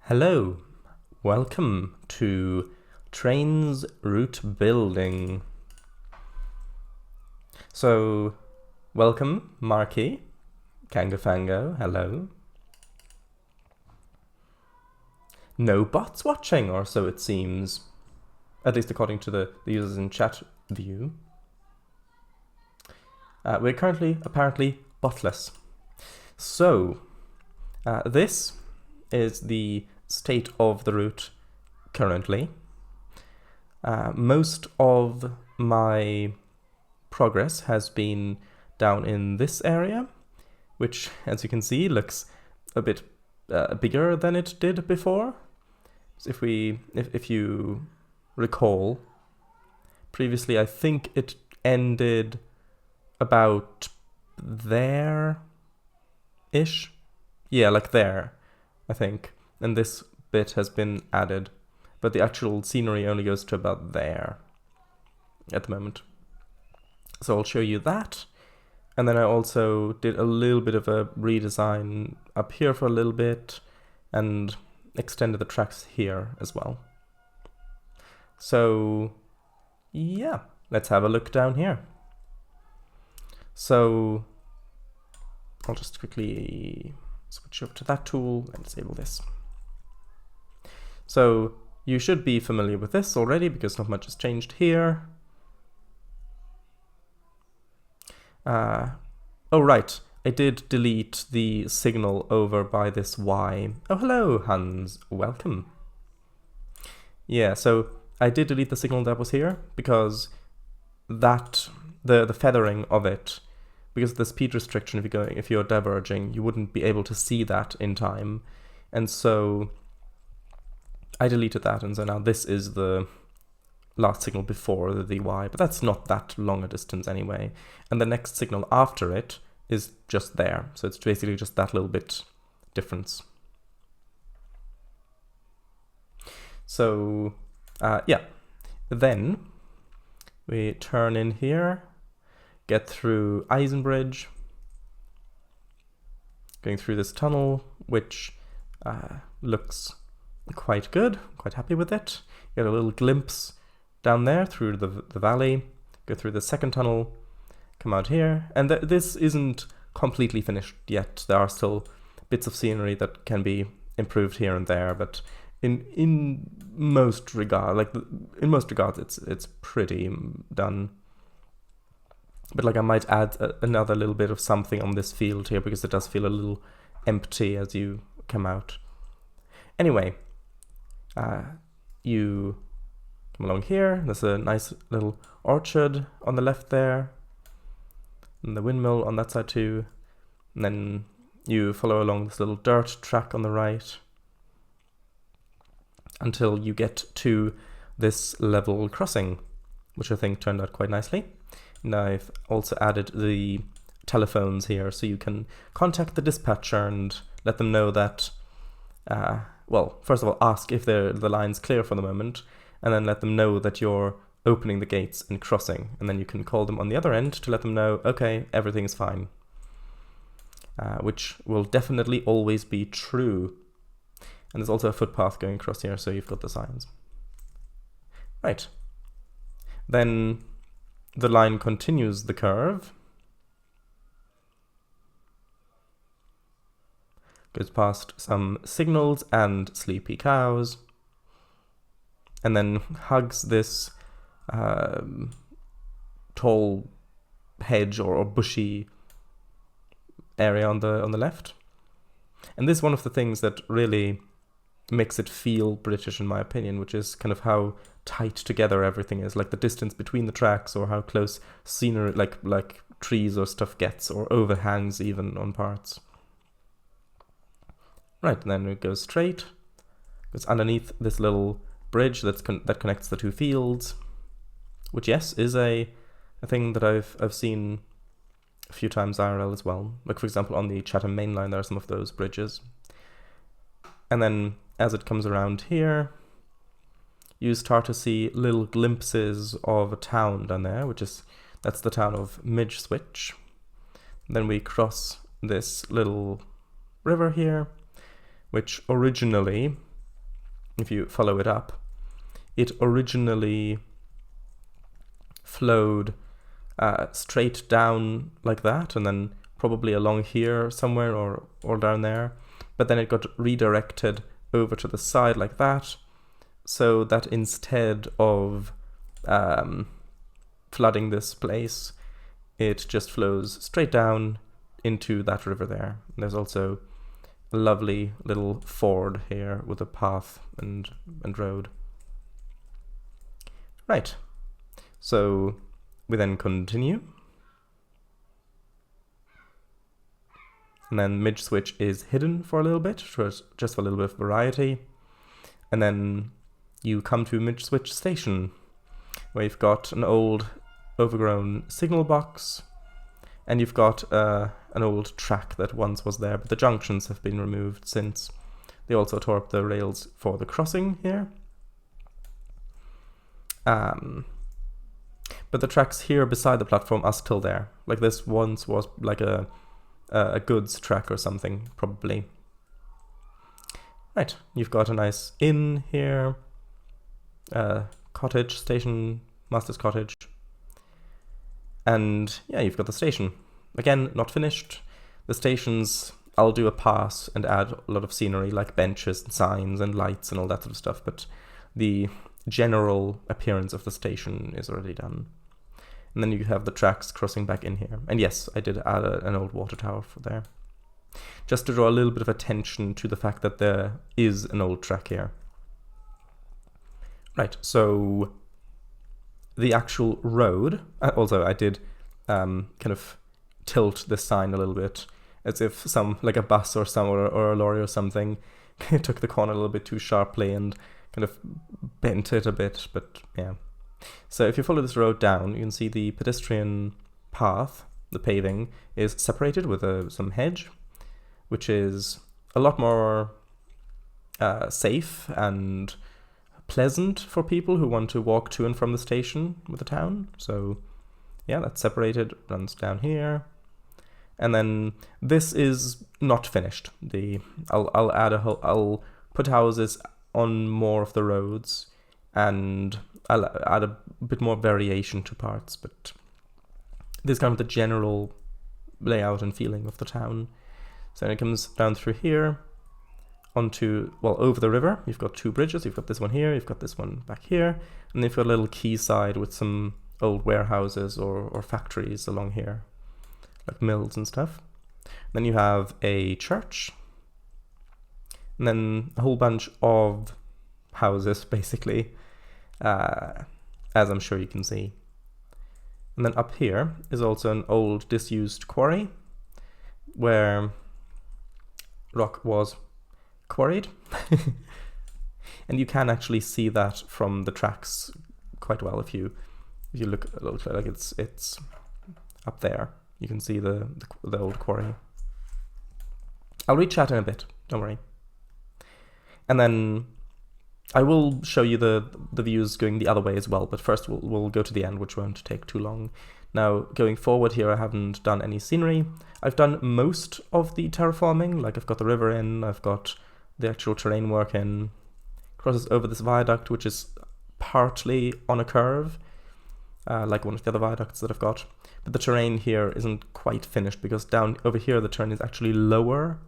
Hello, welcome to Trainz route building. So, welcome, Marky, Kangafango, hello. No bots watching, or so it seems, at least according to the users in chat view. We're currently, apparently, botless. So, this is the state of the route currently. Most of my progress has been down in this area, which, as you can see, looks a bit bigger than it did before. So if you recall, previously I think it ended about there-ish. Yeah, like there, I think. And this bit has been added, but the actual scenery only goes to about there at the moment. So I'll show you that. And then I also did a little bit of a redesign up here for a little bit and extended the tracks here as well. So yeah, let's have a look down here. So I'll just quickly switch over to that tool and disable this. So you should be familiar with this already because not much has changed here. Oh right, I did delete the signal over by this Y. Oh hello Hans, welcome. Yeah, so I did delete the signal that was here because that the feathering of it, because of the speed restriction, if you're diverging, you wouldn't be able to see that in time, and so I deleted that, and so now this is the last signal before the DY, but that's not that long a distance anyway. And the next signal after it is just there, so it's basically just that little bit difference. So yeah, then we turn in here, get through Eisenbridge, going through this tunnel, which looks quite good, quite happy with it. Get a little glimpse down there through the valley, go through the second tunnel, come out here, and this isn't completely finished yet. There are still bits of scenery that can be improved here and there, but in most regards, it's pretty done. But like I might add another little bit of something on this field here because it does feel a little empty as you come out. Anyway, you come along here. There's a nice little orchard on the left there, and the windmill on that side too. And then you follow along this little dirt track on the right until you get to this level crossing, which I think turned out quite nicely. And I've also added the telephones here, so you can contact the dispatcher and let them know that, well, first of all, ask if the line's clear for the moment, and then let them know that you're opening the gates and crossing, and then you can call them on the other end to let them know, okay, everything is fine, which will definitely always be true. And there's also a footpath going across here, so you've got the signs. Right. Then the line continues the curve, goes past some signals and sleepy cows, and then hugs this tall hedge or bushy area on the left. And this is one of the things that really makes it feel British in my opinion, which is kind of how tight together everything is, like the distance between the tracks or how close scenery, like trees or stuff gets, or overhangs even on parts. Right, and then it goes straight, goes underneath this little bridge that connects the two fields, which yes is a thing that I've seen a few times IRL as well. Like for example on the Chatham Mainline there are some of those bridges. And then as it comes around here, you start to see little glimpses of a town down there, that's the town of Midgeswich. Then we cross this little river here, which originally if you follow it up, it originally flowed straight down like that, and then probably along here somewhere or down there, but then it got redirected over to the side like that, so that instead of flooding this place, it just flows straight down into that river there. And there's also a lovely little ford here with a path and road. Right, so we then continue. And then mid-switch is hidden for a little bit, just for a little bit of variety. And then you come to mid-switch station, where you've got an old overgrown signal box, and you've got an old track that once was there, but the junctions have been removed since. They also tore up the rails for the crossing here. But the tracks here beside the platform are still there. Like this once was like a goods track or something, probably. Right, you've got a nice inn here, cottage, station, master's cottage. And yeah, you've got the station. Again, not finished. The stations, I'll do a pass and add a lot of scenery like benches and signs and lights and all that sort of stuff, but the general appearance of the station is already done. And then you have the tracks crossing back in here. And yes, I did add an old water tower for there, just to draw a little bit of attention to the fact that there is an old track here. Right, so the actual road, also I did kind of tilt this sign a little bit, as if like a bus or a lorry or something took the corner a little bit too sharply and kind of bent it a bit, but yeah. So if you follow this road down, you can see the pedestrian path, the paving, is separated with some hedge, which is a lot more safe and pleasant for people who want to walk to and from the station with the town. So yeah, that's separated, runs down here. And then this is not finished. I'll put houses on more of the roads, and I'll add a bit more variation to parts, but this is kind of the general layout and feeling of the town. So it comes down through here onto, well, over the river. You've got two bridges. You've got this one here, you've got this one back here, and then you've got a little quayside with some old warehouses or factories along here, like mills and stuff. Then you have a church, and then a whole bunch of houses, basically, as I'm sure you can see. And then up here is also an old disused quarry where rock was quarried. And you can actually see that from the tracks quite well if you look a little closer, like it's up there. You can see the old quarry. I'll read chat in a bit, don't worry. And then I will show you the views going the other way as well, but first we'll go to the end, which won't take too long. Now, going forward here, I haven't done any scenery. I've done most of the terraforming, like I've got the river in, I've got the actual terrain work in, crosses over this viaduct, which is partly on a curve, like one of the other viaducts that I've got. But the terrain here isn't quite finished, because down over here the terrain is actually lower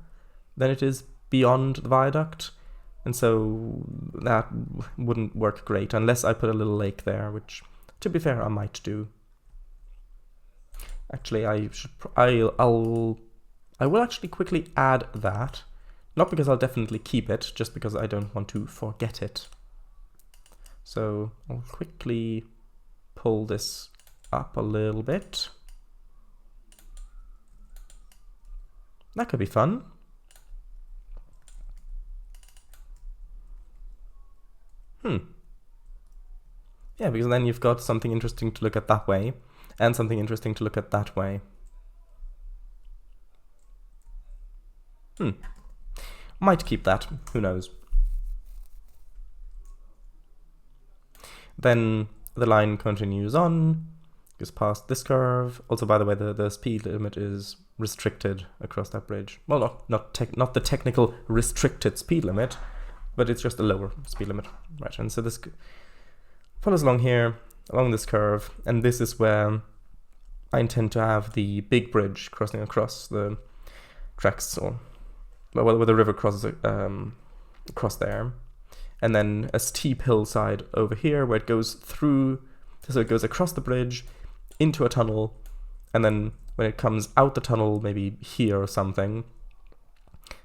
than it is beyond the viaduct. And so that wouldn't work great unless I put a little lake there, which, to be fair, I might do. Actually, I will actually quickly add that. Not because I'll definitely keep it, just because I don't want to forget it. So I'll quickly pull this up a little bit. That could be fun. Yeah, because then you've got something interesting to look at that way, and something interesting to look at that way. Might keep that, who knows. Then the line continues on, goes past this curve. Also, by the way, the speed limit is restricted across that bridge. Well, not the technical restricted speed limit, but it's just a lower speed limit, right? And so this follows along here, along this curve, and this is where I intend to have the big bridge crossing across the tracks, or well, where the river crosses across there, and then a steep hillside over here where it goes through, so it goes across the bridge into a tunnel, and then when it comes out the tunnel, maybe here or something,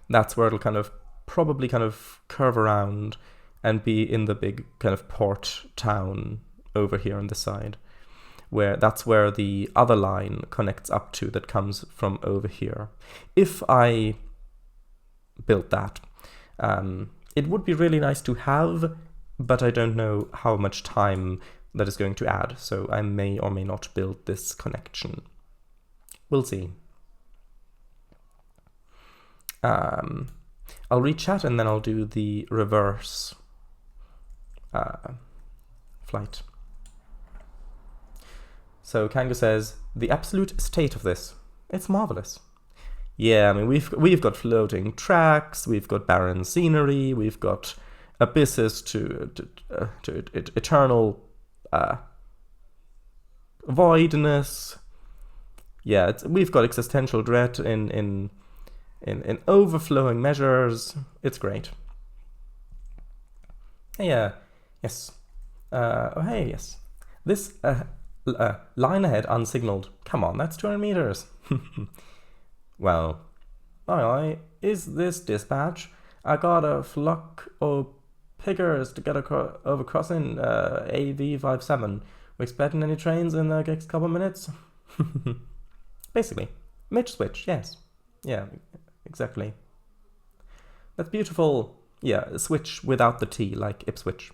that's where it'll probably curve around and be in the big kind of port town over here on this side, where that's where the other line connects up to that comes from over here. If I built that, it would be really nice to have, but I don't know how much time that is going to add, so I may or may not build this connection. We'll see. I'll read chat and then I'll do the reverse flight. So Kango says, the absolute state of this, it's marvelous. Yeah, I mean, we've got floating tracks, we've got barren scenery, we've got abysses to eternal voidness. Yeah, we've got existential dread in overflowing measures. It's great. Yeah, yes. Oh, hey, yes. This line ahead unsignaled. Come on, that's 200 meters. Well, is this dispatch? I got a flock of piggers to get over crossing AV57. We expecting any trains in the next couple of minutes? Basically. Mid-switch, yes. Yeah, exactly. That's beautiful. Yeah, switch without the T, like Ipswich.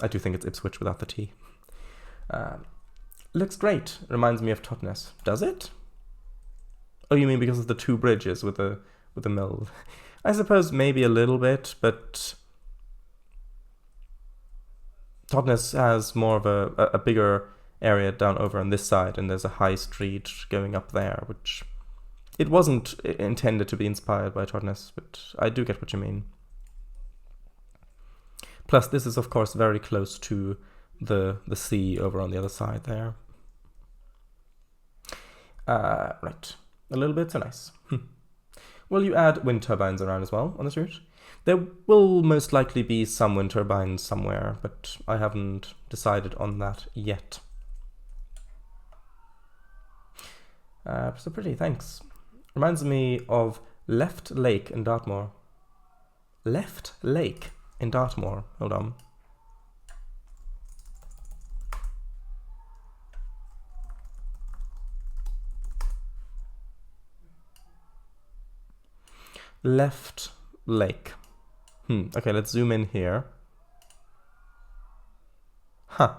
I do think it's Ipswich without the T. Looks great. Reminds me of Totnes. Does it? Oh, you mean because of the two bridges with the mill? I suppose maybe a little bit, but Totnes has more of a bigger area down over on this side, and there's a high street going up there, which it wasn't intended to be inspired by Totnes, but I do get what you mean. Plus, this is of course very close to the sea over on the other side there. Right. A little bit, so nice. Will you add wind turbines around as well on this route? There will most likely be some wind turbines somewhere, but I haven't decided on that yet. So pretty, thanks. Reminds me of Left Lake in Dartmoor. Left Lake in Dartmoor. Hold on. Left Lake. Okay, let's zoom in here. Huh.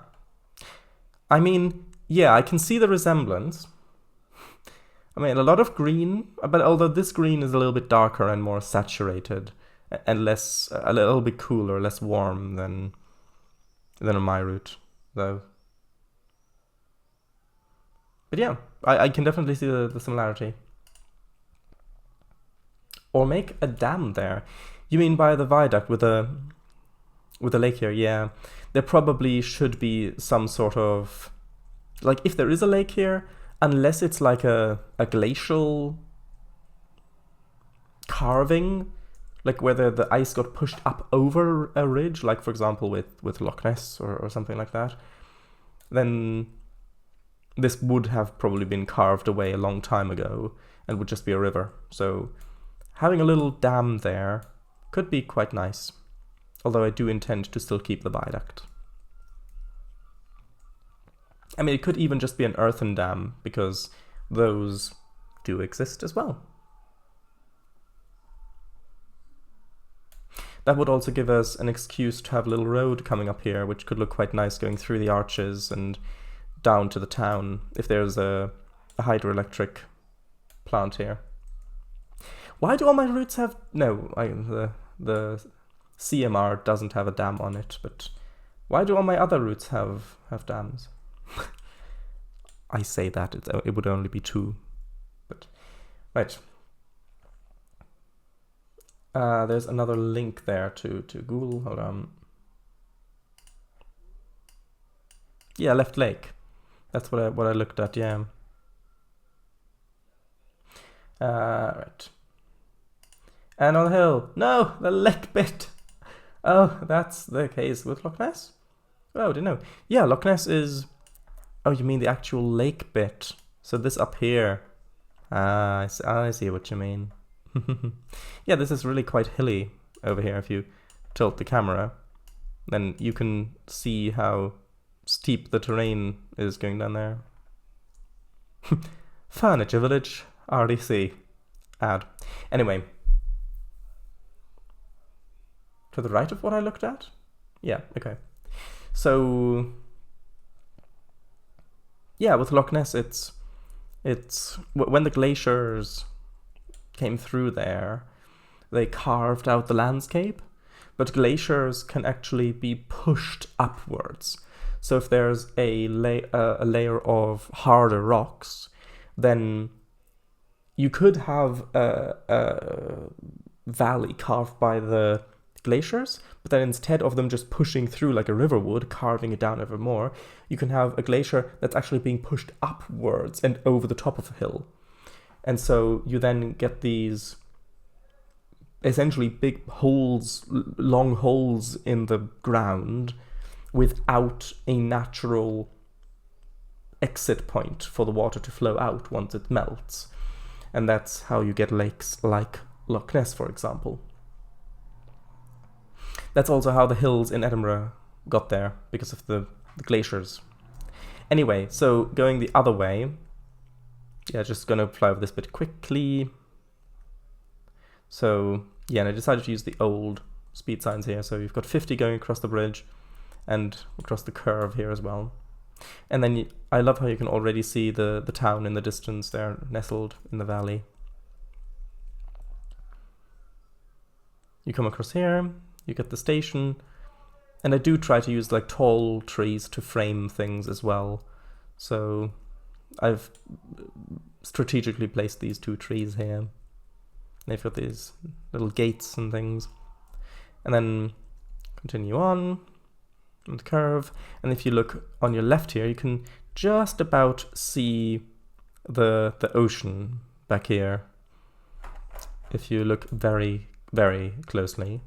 I mean, yeah, I can see the resemblance. I mean, a lot of green, but although this green is a little bit darker and more saturated and less, a little bit cooler, less warm than on my route, though. But yeah, I can definitely see the similarity. Or make a dam there. You mean by the viaduct with a lake here? Yeah, there probably should be some sort of, like, if there is a lake here, unless it's like a glacial carving, like whether the ice got pushed up over a ridge, like for example with Loch Ness or something like that, then this would have probably been carved away a long time ago and would just be a river. So having a little dam there could be quite nice, although I do intend to still keep the viaduct. I mean, it could even just be an earthen dam, because those do exist as well. That would also give us an excuse to have a little road coming up here, which could look quite nice going through the arches and down to the town, if there's a hydroelectric plant here. Why do all my routes have... No, the CMR doesn't have a dam on it, but why do all my other routes have dams? I say that, it would only be 2, but... Right. There's another link there to Google. Hold on. Yeah, Left Lake. That's what I looked at. Yeah. Right. And on the hill. No, the lake bit. Oh, that's the case with Loch Ness. Oh, I didn't know. Yeah, Loch Ness is. Oh, you mean the actual lake bit? So this up here. I see what you mean. Yeah, this is really quite hilly over here. If you tilt the camera, then you can see how steep the terrain is going down there. Furniture Village, RDC. Ad. Anyway. To the right of what I looked at? Yeah, okay. So, yeah, with Loch Ness, it's when the glaciers came through there, they carved out the landscape, but glaciers can actually be pushed upwards. So if there's a layer of harder rocks, then you could have a valley carved by the glaciers, but then instead of them just pushing through like a river would, carving it down ever more, you can have a glacier that's actually being pushed upwards and over the top of a hill. And so you then get these essentially big holes, long holes in the ground without a natural exit point for the water to flow out once it melts. And that's how you get lakes like Loch Ness, for example. That's also how the hills in Edinburgh got there, because of the glaciers. Anyway, so going the other way, yeah, just gonna fly over this bit quickly. So, yeah, and I decided to use the old speed signs here. So you've got 50 going across the bridge and across the curve here as well. And then I love how you can already see the town in the distance there, nestled in the valley. You come across here, you get the station, and I do try to use like tall trees to frame things as well. So I've strategically placed these two trees here. They've got these little gates and things. And then continue on the curve. And if you look on your left here, you can just about see the ocean back here. If you look very, very closely.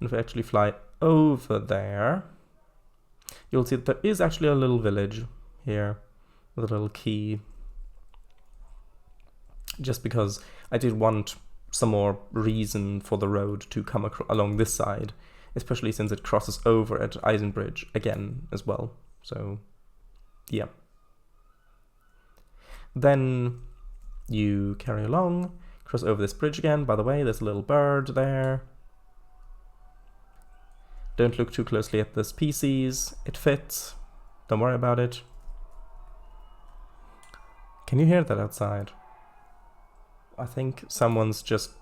And if we actually fly over there, you'll see that there is actually a little village here with a little quay. Just because I did want some more reason for the road to come along this side, especially since it crosses over at Eisenbridge again as well. So, yeah. Then you carry along, cross over this bridge again. By the way, there's a little bird there. Don't look too closely at the species. It fits. Don't worry about it. Can you hear that outside? I think someone's just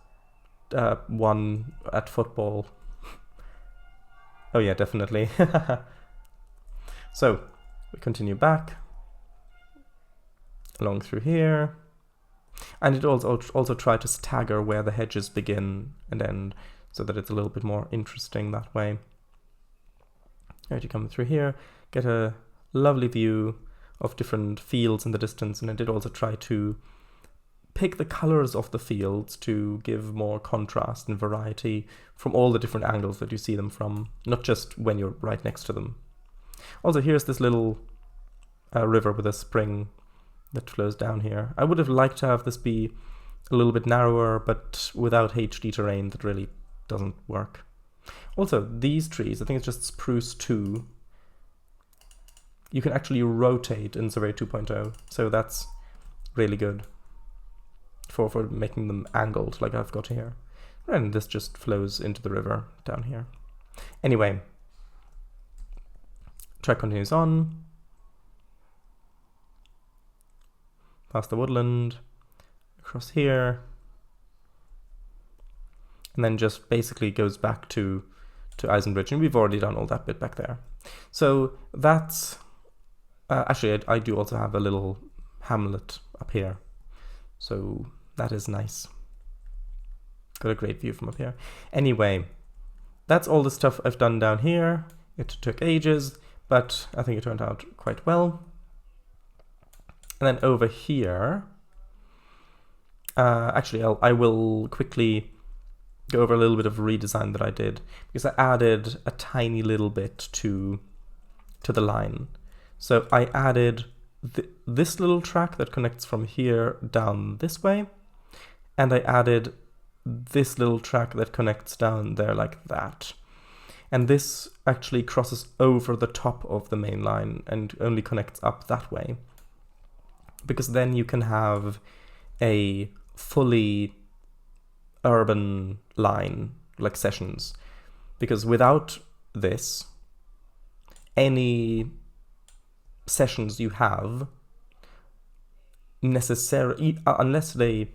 won at football. Oh yeah, definitely. So, we continue back. Along through here. And it also tried to stagger where the hedges begin and end, so that it's a little bit more interesting that way. Right, you come through here, get a lovely view of different fields in the distance, and I did also try to pick the colors of the fields to give more contrast and variety from all the different angles that you see them from, not just when you're right next to them. Also, here's this little river with a spring that flows down here. I would have liked to have this be a little bit narrower, but without HD terrain, that really doesn't work. Also, these trees, I think it's just Spruce 2, you can actually rotate in Survey 2.0, so that's really good for making them angled like I've got here. And this just flows into the river down here. Anyway, track continues on. Past the woodland, across here, and then just basically goes back to Eisenbridge, and we've already done all that bit back there. So that's, actually I do also have a little hamlet up here, so that is nice. Got a great view from up here. Anyway, that's all the stuff I've done down here. It took ages, but I think it turned out quite well. And then over here, actually I will quickly go over a little bit of redesign that I did, because I added a tiny little bit to the line. So I added this little track that connects from here down this way, and I added this little track that connects down there like that. And this actually crosses over the top of the main line and only connects up that way, because then you can have a fully urban line, like sessions. Because without this, any sessions you have necessarily, unless they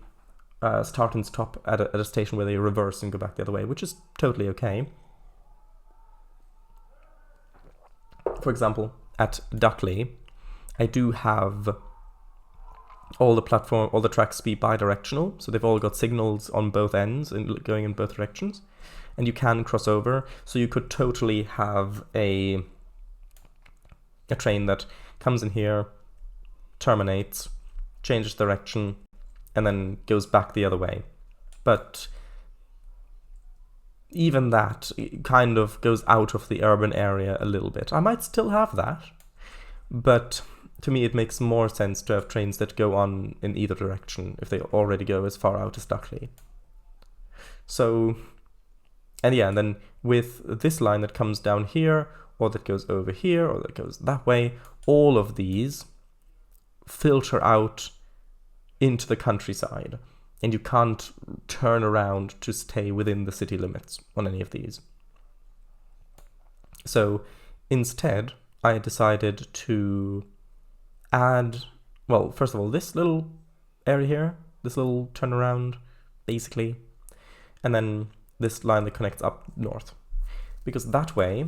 start and stop at a station where they reverse and go back the other way, which is totally okay. For example, at Duckley, I do have all the tracks be bi-directional, so they've all got signals on both ends and going in both directions, and you can cross over. So you could totally have a train that comes in here, terminates, changes direction, and then goes back the other way. But even that kind of goes out of the urban area a little bit. I might still have that, but to me it makes more sense to have trains that go on in either direction if they already go as far out as Duckley. So, and yeah, and then with this line that comes down here, or that goes over here, or that goes that way, all of these filter out into the countryside, and you can't turn around to stay within the city limits on any of these. So instead, I decided to add, well, first of all, this little area here, this little turnaround, basically, and then this line that connects up north. Because that way,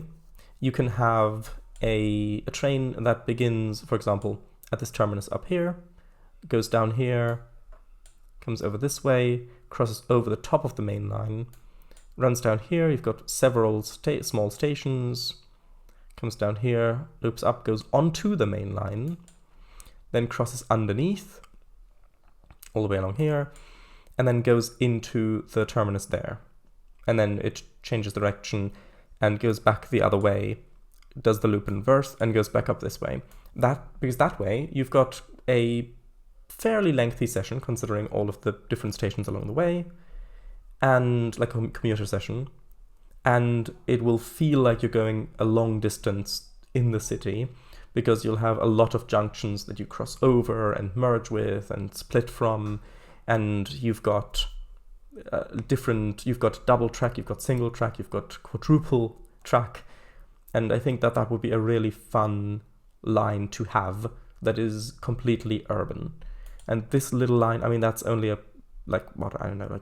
you can have a train that begins, for example, at this terminus up here, goes down here, comes over this way, crosses over the top of the main line, runs down here, you've got several small stations, comes down here, loops up, goes onto the main line, then crosses underneath, all the way along here, and then goes into the terminus there. And then it changes direction and goes back the other way, does the loop in reverse, and goes back up this way. Because that way, you've got a fairly lengthy session, considering all of the different stations along the way, and like a commuter session, and it will feel like you're going a long distance in the city, because you'll have a lot of junctions that you cross over and merge with and split from, and you've got you've got double track, you've got single track, you've got quadruple track, and I think that would be a really fun line to have that is completely urban. And this little line, I mean, that's only like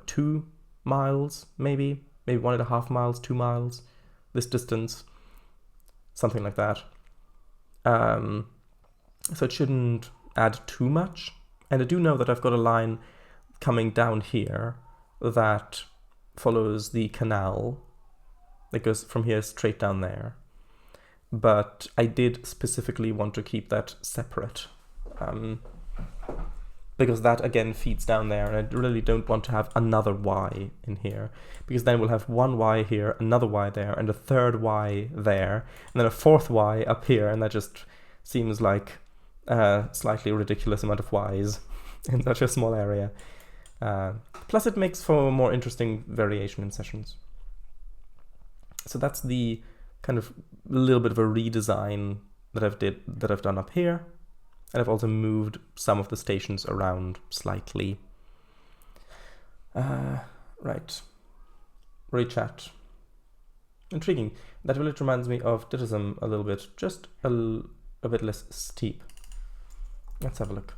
2 miles, maybe 1.5 miles, 2 miles, this distance, something like that. So it shouldn't add too much. And I do know that I've got a line coming down here that follows the canal that goes from here straight down there. But I did specifically want to keep that separate, because that again feeds down there, and I really don't want to have another Y in here, because then we'll have one Y here, another Y there, and a third Y there, and then a fourth Y up here, and that just seems like a slightly ridiculous amount of Ys in such a small area. Plus it makes for more interesting variation in sessions. So that's the kind of a little bit of a redesign that I've done up here. And I've also moved some of the stations around slightly. Right. Rechat. Intriguing. That village reminds me of Dittism a little bit, just a bit less steep. Let's have a look.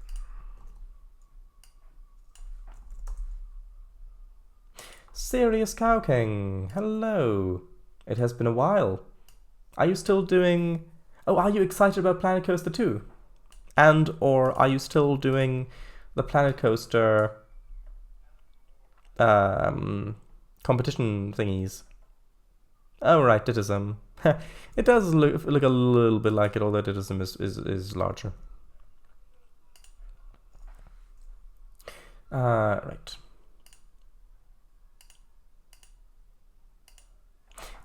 Serious Cow King, hello. It has been a while. Are you still doing... Oh, are you excited about Planet Coaster 2? And or are you still doing the Planet Coaster competition thingies. Oh right, Ditism. It does look a little bit like it, although Ditism is larger. Right.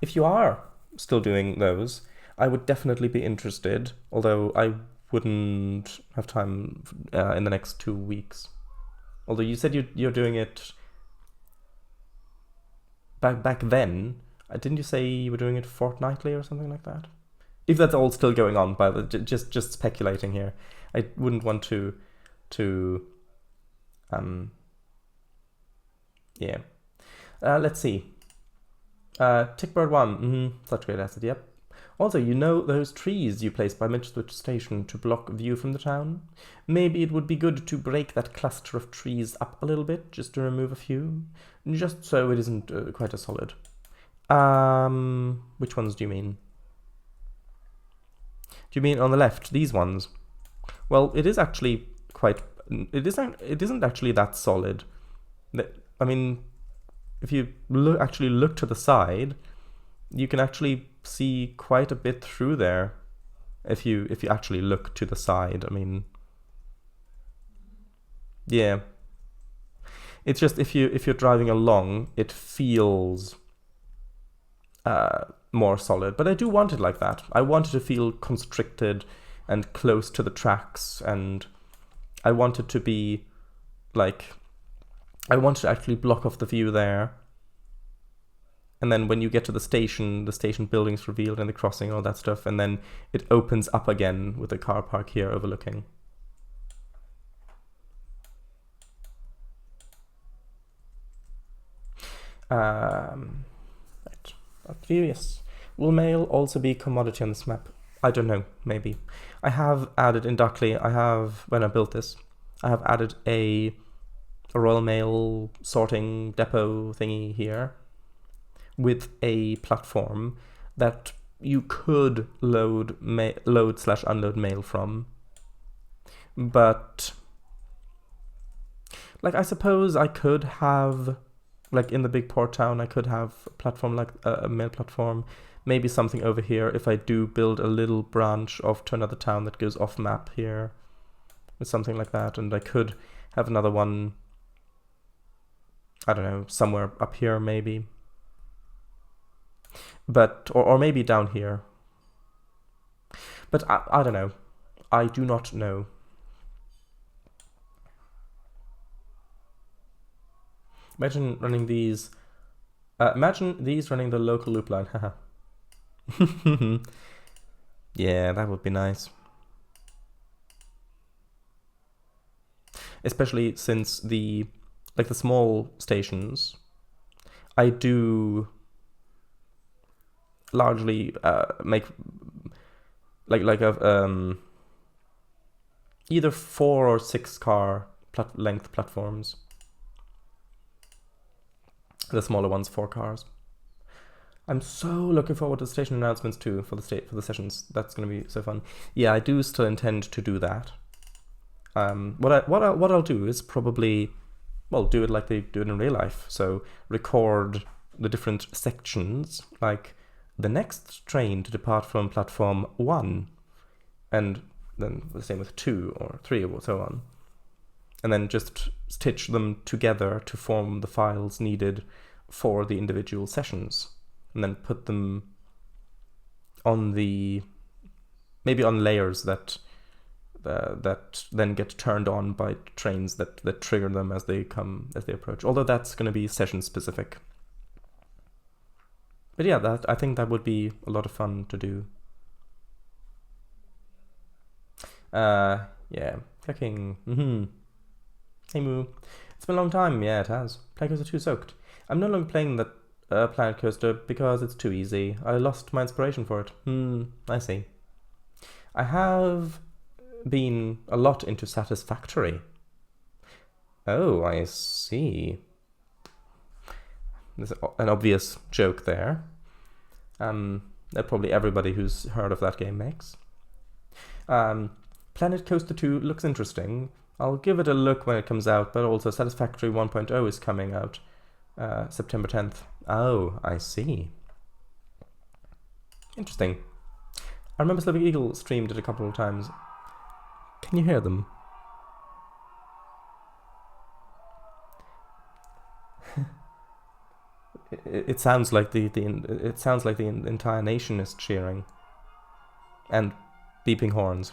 If you are still doing those, I would definitely be interested, although I wouldn't have time in the next 2 weeks. Although you said you're doing it back then. Didn't you say you were doing it fortnightly or something like that? If that's all still going on, by the just speculating here, I wouldn't want to yeah. Let's see. Tickbird 1, such great asset, yep. Also, you know those trees you placed by Midwich Station to block view from the town? Maybe it would be good to break that cluster of trees up a little bit, just to remove a few, just so it isn't quite as solid. Which ones do you mean? Do you mean on the left, these ones? Well, it is actually quite... It isn't actually that solid. I mean, if you actually look to the side, you can actually see quite a bit through there. If you actually look to the side, I mean, yeah. It's just if you're driving along, it feels more solid. But I do want it like that. I want it to feel constricted and close to the tracks, and I want it to be like, I want to actually block off the view there. And then when you get to the station building's revealed and the crossing, all that stuff, and then it opens up again with the car park here overlooking. Right. Curious. Will mail also be commodity on this map? I don't know, maybe. I have added in Duckley, when I built this, I have added a Royal Mail sorting depot thingy here with a platform that you could load/unload mail from. But like, I suppose I could have, like in the big port town, I could have a platform like a mail platform, maybe something over here if I do build a little branch off to another town that goes off map here, or something like that. And I could have another one, I don't know, somewhere up here maybe. But, or maybe down here. But I don't know. I do not know. Imagine running these. Imagine these running the local loop line. Haha. Yeah, that would be nice. Especially since the small stations, I do largely make either 4 or 6 car length platforms. The smaller ones, 4 cars. I'm so looking forward to the station announcements too for the sessions. That's going to be so fun. Yeah, I do still intend to do that. What I'll do is probably, well, do it like they do it in real life. So record the different sections, like the next train to depart from platform 1, and then the same with 2 or 3 or so on. And then just stitch them together to form the files needed for the individual sessions. And then put them on maybe on layers that then get turned on by trains that trigger them as they approach. Although that's going to be session specific. But yeah, I think that would be a lot of fun to do. Yeah, clicking. Hey Moo. It's been a long time. Yeah, it has. Planet Coaster 2 soaked. I'm no longer playing that Planet Coaster because it's too easy. I lost my inspiration for it. I see. I have been a lot into Satisfactory. Oh, I see. There's an obvious joke there. That probably everybody who's heard of that game makes. Planet Coaster 2 looks interesting. I'll give it a look when it comes out, but also Satisfactory 1.0 is coming out September 10th. Oh, I see. Interesting. I remember Slavic Eagle streamed it a couple of times. Can you hear them? It sounds like the entire nation is cheering and beeping horns.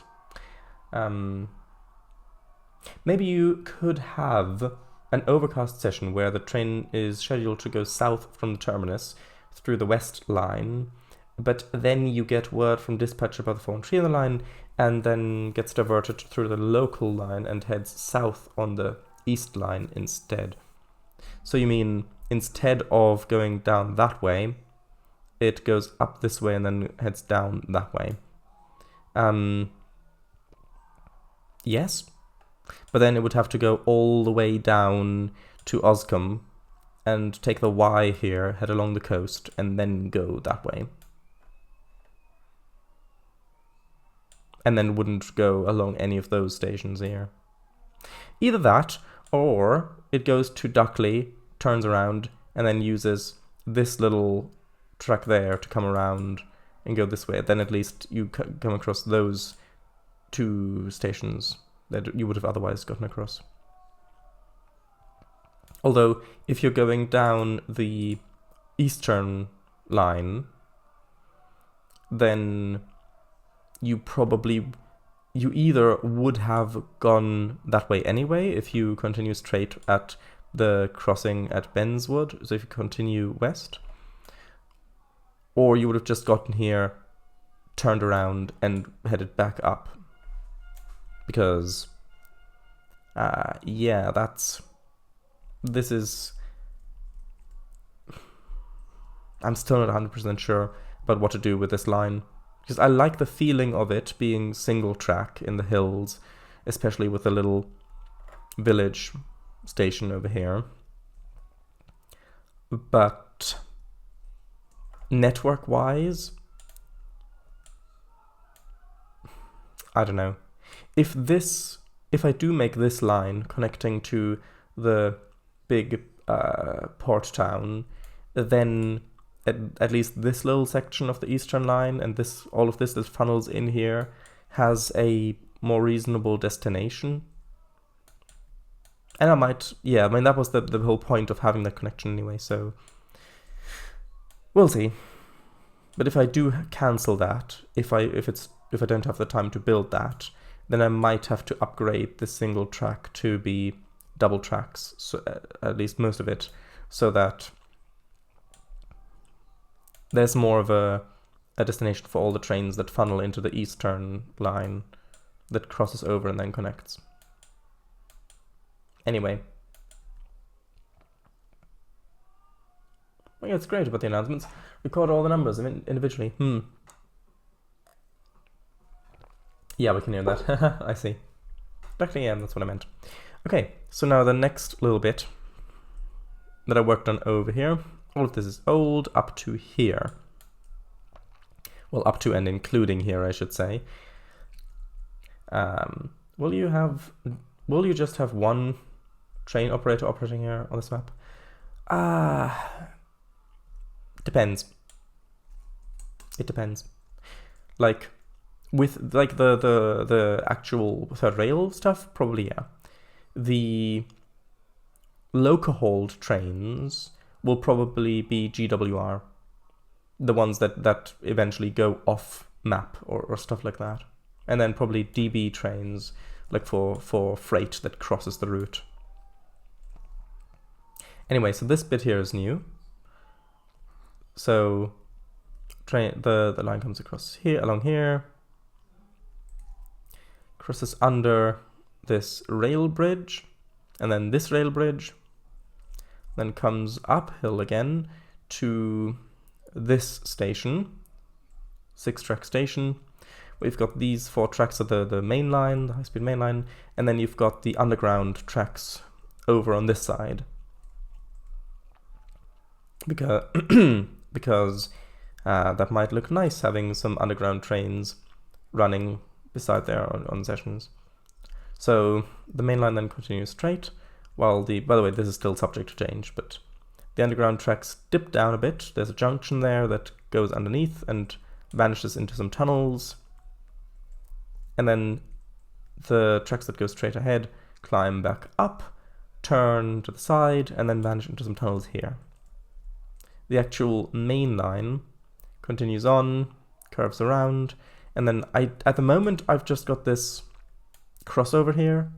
Maybe you could have an overcast session where the train is scheduled to go south from the terminus through the west line, but then you get word from dispatcher about the fallen tree on the line, and then gets diverted through the local line and heads south on the east line instead. So you mean instead of going down that way, it goes up this way and then heads down that way. Yes, but then it would have to go all the way down to Oscombe and take the Y here, head along the coast, and then go that way. And then wouldn't go along any of those stations here. Either that, or it goes to Duckley, turns around, and then uses this little track there to come around and go this way. Then at least you come across those two stations that you would have otherwise gotten across. Although, if you're going down the eastern line, then you either would have gone that way anyway if you continue straight at the crossing at Benswood, so if you continue west, or you would have just gotten here, turned around, and headed back up. Because, yeah, I'm still not 100% sure about what to do with this line. Because I like the feeling of it being single track in the hills, especially with the little village station over here. But network-wise, I don't know. If I do make this line connecting to the big port town, then at least this little section of the eastern line and all of this that funnels in here has a more reasonable destination. And that was the whole point of having that connection anyway, so we'll see. But if I do cancel that, if I don't have the time to build that, then I might have to upgrade this single track to be double tracks, so at least most of it, so that there's more of a destination for all the trains that funnel into the eastern line that crosses over and then connects. Anyway. Well, yeah, it's great about the announcements. Record all the numbers individually. Yeah, we can hear that. I see. Actually, yeah, that's what I meant. Okay, so now the next little bit that I worked on over here. All of this is old up to here. Well, up to and including here, I should say. Will you just have one train operator operating here on this map? Depends. It depends. Like, with like the actual third rail stuff, probably yeah. The local hauled trains will probably be GWR, the ones that eventually go off map or stuff like that, and then probably DB trains like for freight that crosses the route. Anyway, so this bit here is new. So the line comes across here, along here, crosses under this rail bridge, and then this rail bridge, then comes uphill again to this station, 6-track station. We've got these 4 tracks of the main line, the high-speed main line, and then you've got the underground tracks over on this side. Because that might look nice, having some underground trains running beside there on sessions. So the main line then continues straight, while by the way, this is still subject to change, but the underground tracks dip down a bit. There's a junction there that goes underneath and vanishes into some tunnels. And then the tracks that go straight ahead climb back up, turn to the side, and then vanish into some tunnels here. The actual main line continues on, curves around, and then at the moment I've just got this crossover here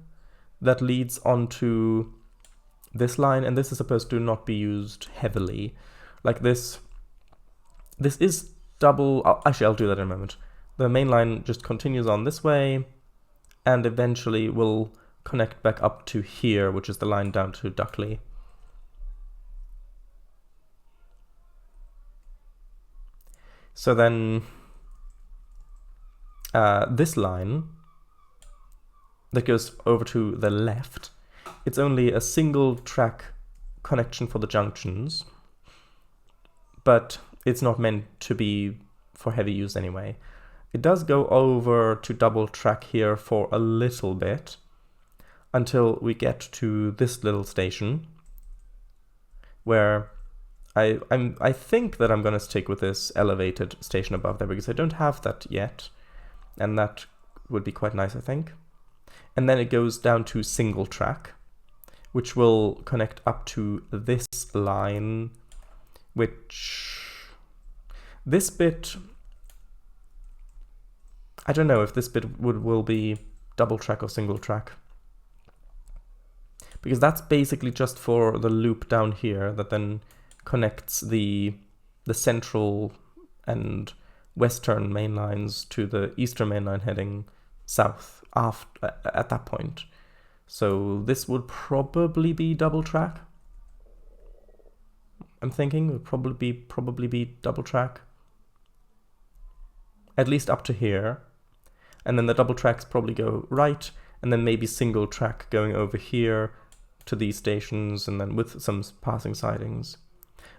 that leads onto this line, and this is supposed to not be used heavily. Like this is double, actually I'll do that in a moment. The main line just continues on this way and eventually will connect back up to here, which is the line down to Duckley. So then this line that goes over to the left, it's only a single track connection for the junctions, but it's not meant to be for heavy use anyway. It does go over to double track here for a little bit until we get to this little station where I think that I'm going to stick with this elevated station above there because I don't have that yet, and that would be quite nice, I think. And then it goes down to single track, which will connect up to this line, which this bit, I don't know if this bit will be double track or single track, because that's basically just for the loop down here that then connects the central and western main lines to the eastern main line heading south at that point. So this would probably be double track. I'm thinking it would probably be double track, at least up to here, and then the double tracks probably go right, and then maybe single track going over here to these stations, and then with some passing sidings,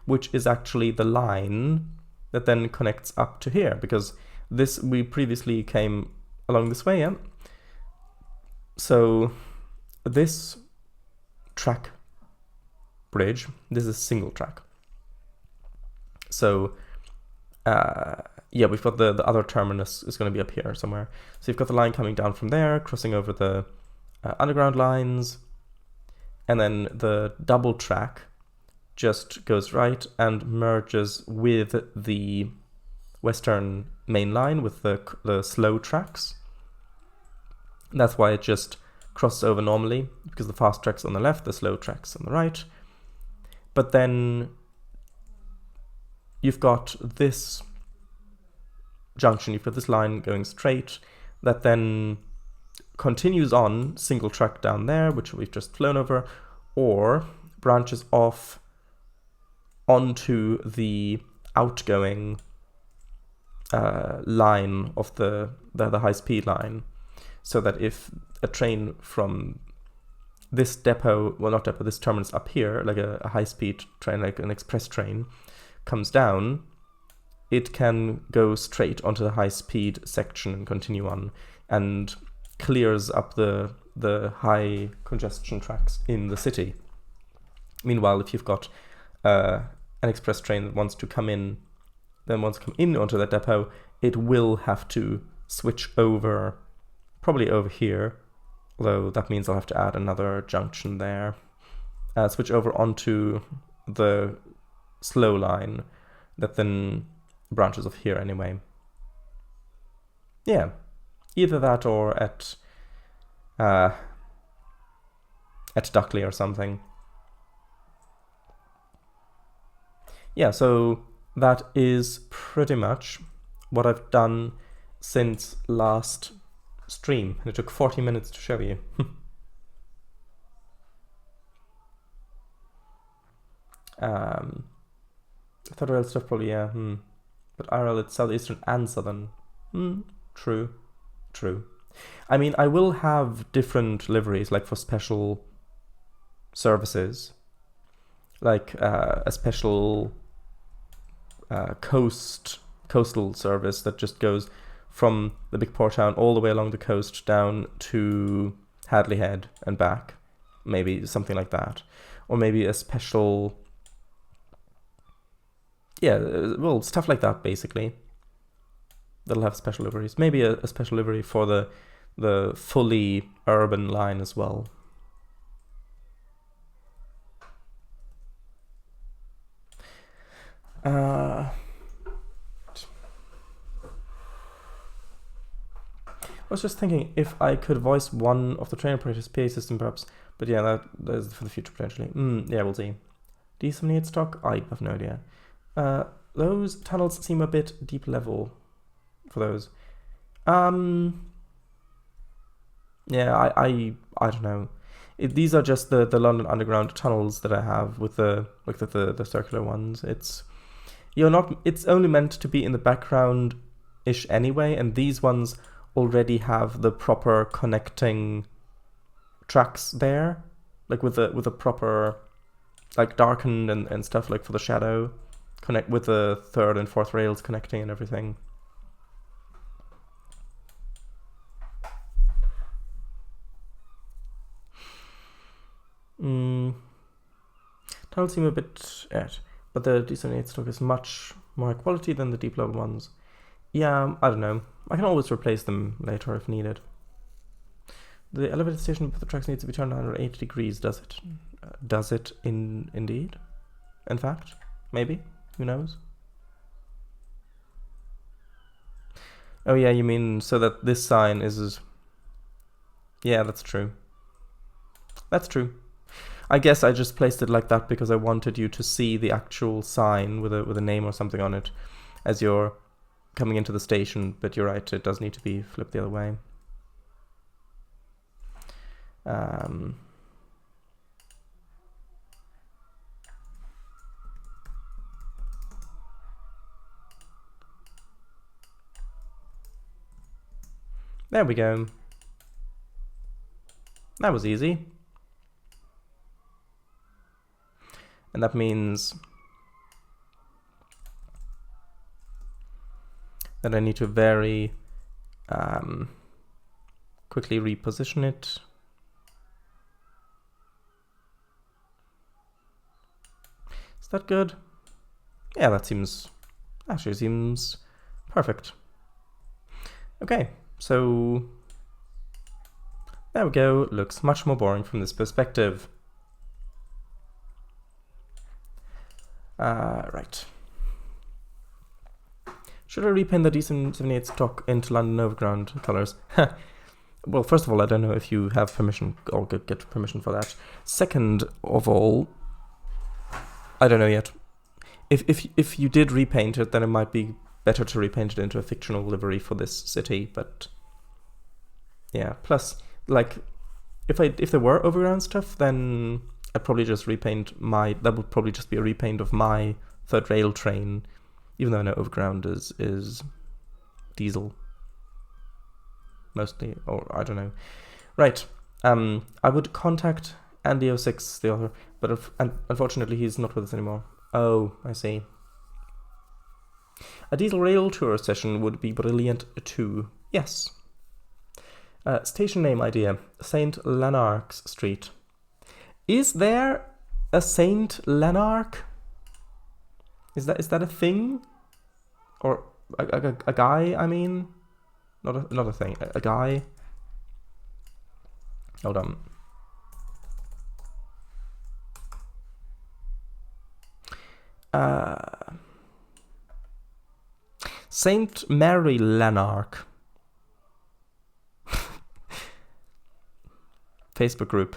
which is actually the line that then connects up to here, because this, we previously came along this way, yeah? So this track bridge, this is single track. So yeah, we've got the other terminus is going to be up here somewhere. So you've got the line coming down from there, crossing over the underground lines, and then the double track just goes right and merges with the western main line with the slow tracks. That's why it just crosses over normally, because the fast track's on the left, the slow track's on the right. But then you've got this junction, you've got this line going straight that then continues on single track down there, which we've just flown over, or branches off onto the outgoing line of the high-speed line, so that if a train from this depot, well not depot, this terminus up here, like a high-speed train, like an express train, comes down, it can go straight onto the high-speed section and continue on, and clears up the high congestion tracks in the city. Meanwhile, if you've got an express train that wants to come in, then wants to come in onto that depot, it will have to switch over, probably over here, although that means I'll have to add another junction there, switch over onto the slow line that then branches off here anyway. Yeah, either that or at Duckley or something. Yeah, so that is pretty much what I've done since last stream. It took 40 minutes to show you. Third rail stuff probably, yeah. But IRL it's southeastern and southern. True. I mean, I will have different liveries, like for special services, like a special coastal service that just goes from the big port town all the way along the coast down to Hadley Head and back, maybe something like that, or maybe a special yeah, well, stuff like that basically. That'll have special liveries. Maybe a special livery for the fully urban line as well. I was just thinking if I could voice one of the train operators' PA system perhaps, but yeah, that is for the future potentially. Yeah, we'll see. D78 stock? I have no idea. Those tunnels seem a bit deep level for those. Yeah, I don't know. These are just the London Underground tunnels that I have with the circular ones. It's only meant to be in the background ish anyway, and these ones already have the proper connecting tracks there, like with the proper like darkened and stuff, like for the shadow, connect with the third and fourth rails connecting and everything. Tunnels seem a bit but the D78 stock is much more high quality than the deep level ones. Yeah, I don't know. I can always replace them later if needed. The elevator station with the tracks needs to be turned 180 degrees, does it? Does it indeed? In fact? Maybe? Who knows? Oh yeah, you mean so that this sign is... Yeah, that's true. That's true. I guess I just placed it like that because I wanted you to see the actual sign with a name or something on it as you're coming into the station, but you're right, it does need to be flipped the other way. There we go. That was easy. And that means that I need to very quickly reposition it. Is that good? Yeah, that actually seems perfect. Okay, so there we go. Looks much more boring from this perspective. Right. Should I repaint the D78 stock into London Overground colors? Well, first of all, I don't know if you have permission or get permission for that. Second of all, I don't know yet. If you did repaint it, then it might be better to repaint it into a fictional livery for this city. But yeah, plus, like, if there were overground stuff, then I'd probably just repaint that would probably just be a repaint of my third rail train, even though I know overground is diesel mostly, or I don't know. Right, I would contact Andy06, the author, but unfortunately he's not with us anymore. Oh, I see. A diesel rail tour session would be brilliant too. Yes. Station name idea, St. Lanark's Street. Is there a Saint Lanark? Is that a thing? Or a guy, I mean? Not a thing, a guy. Hold on. Saint Mary Lanark. Facebook group.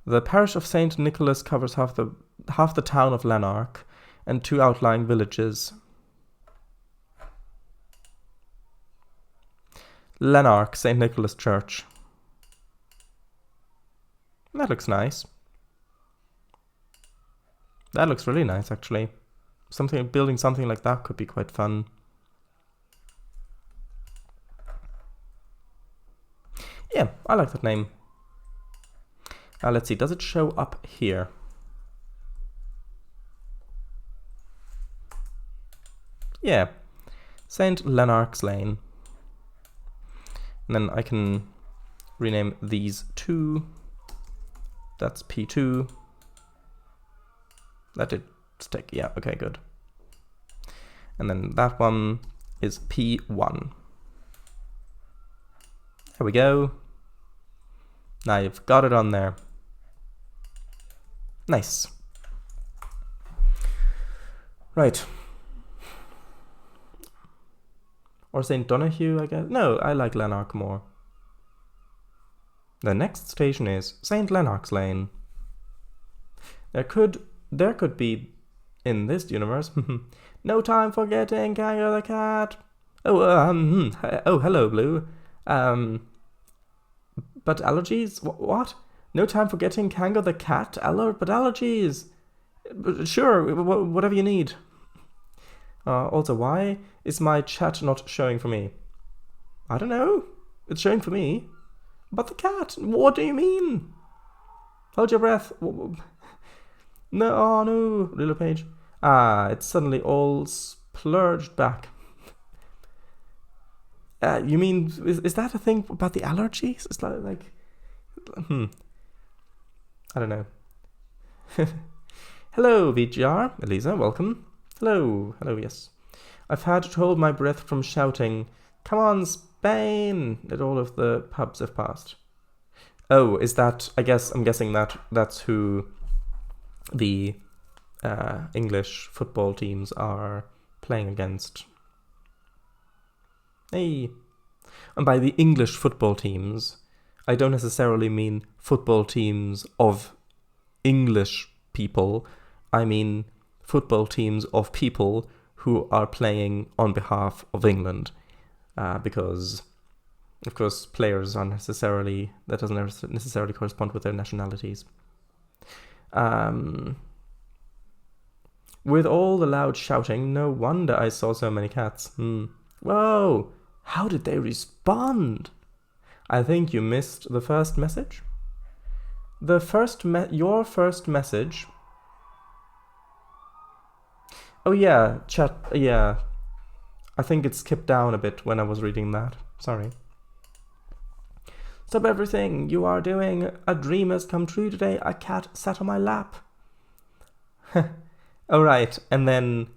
The parish of St. Nicholas covers half the town of Lanark and 2 outlying villages. Lanark, St. Nicholas Church. That looks nice. That looks really nice, actually. Building something like that could be quite fun. Yeah, I like that name. Let's see, does it show up here? Yeah, St. Lanark's Lane. And then I can rename these 2. That's P2. That did stick. Yeah, okay, good. And then that one is P1. There we go. Now you've got it on there. Nice. Right. Or St. Donahue, I guess. No, I like Lanark more. The next station is St. Lanark's Lane. There could be, in this universe, no time for getting Kango the cat. Oh, hello, Blue. But allergies? What? No time for getting Kango the cat? But allergies? Sure, whatever you need. Also, why is my chat not showing for me? I don't know. It's showing for me. But the cat? What do you mean? Hold your breath. No, oh no, little page. It's suddenly all splurged back. You mean, is that a thing about the allergies? It's like I don't know. Hello, VGR. Elisa, welcome. Hello, yes. I've had to hold my breath from shouting, "Come on, Spain!" that all of the pubs have passed. Oh, is that, I'm guessing that's who the English football teams are playing against. Hey. And by the English football teams, I don't necessarily mean football teams of English people. I mean football teams of people who are playing on behalf of England. Because, of course, players are that doesn't necessarily correspond with their nationalities. With all the loud shouting, no wonder I saw so many cats. Whoa! How did they respond? I think you missed the first message. Your first message. Oh yeah, chat. Yeah, I think it skipped down a bit when I was reading that. Sorry. Stop everything you are doing. A dream has come true today. A cat sat on my lap. All right, and then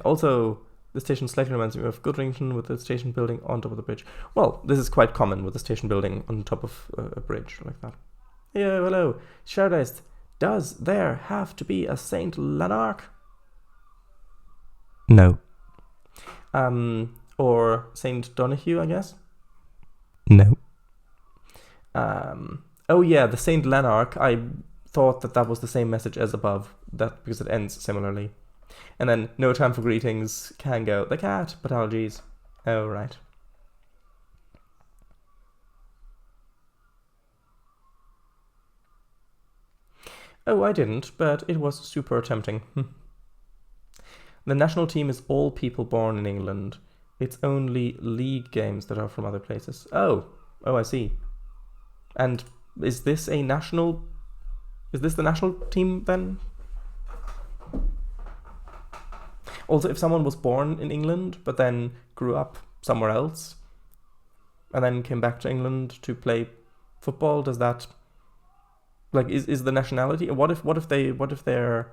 also the station slightly reminds me of Goodrington with the station building on top of the bridge. Well, this is quite common with the station building on top of a bridge like that. Yeah, hello. Sharediced, does there have to be a St. Lanark? No. Or St. Donahue, I guess? No. Oh yeah, the St. Lanark, I thought that was the same message as above, that because it ends similarly. And then, no time for greetings, Kango the cat, but allergies. Oh, right. Oh, I didn't, but it was super tempting. The national team is all people born in England. It's only league games that are from other places. Oh, I see. And is this the national team then? Also, if someone was born in England but then grew up somewhere else and then came back to England to play football, does that is the nationality? What if they're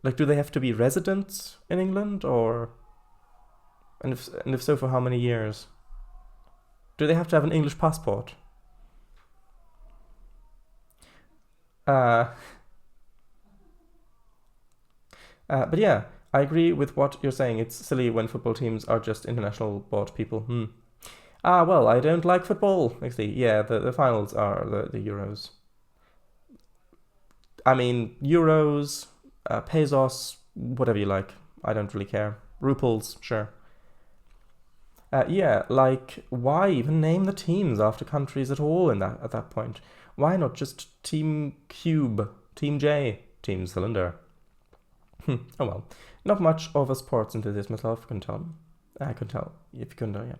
like, do they have to be residents in England, or and if so, for how many years? Do they have to have an English passport? But yeah, I agree with what you're saying. It's silly when football teams are just international bought people. Well, I don't like football. Actually, yeah, the finals are the Euros. I mean, Euros, pesos, whatever you like. I don't really care. Ruples, sure. Yeah, like, why even name the teams after countries at all at that point? Why not just Team Cube, Team J, Team Cylinder? Oh well, not much of a sports enthusiast myself, can tell. I can tell, if you couldn't know, yeah.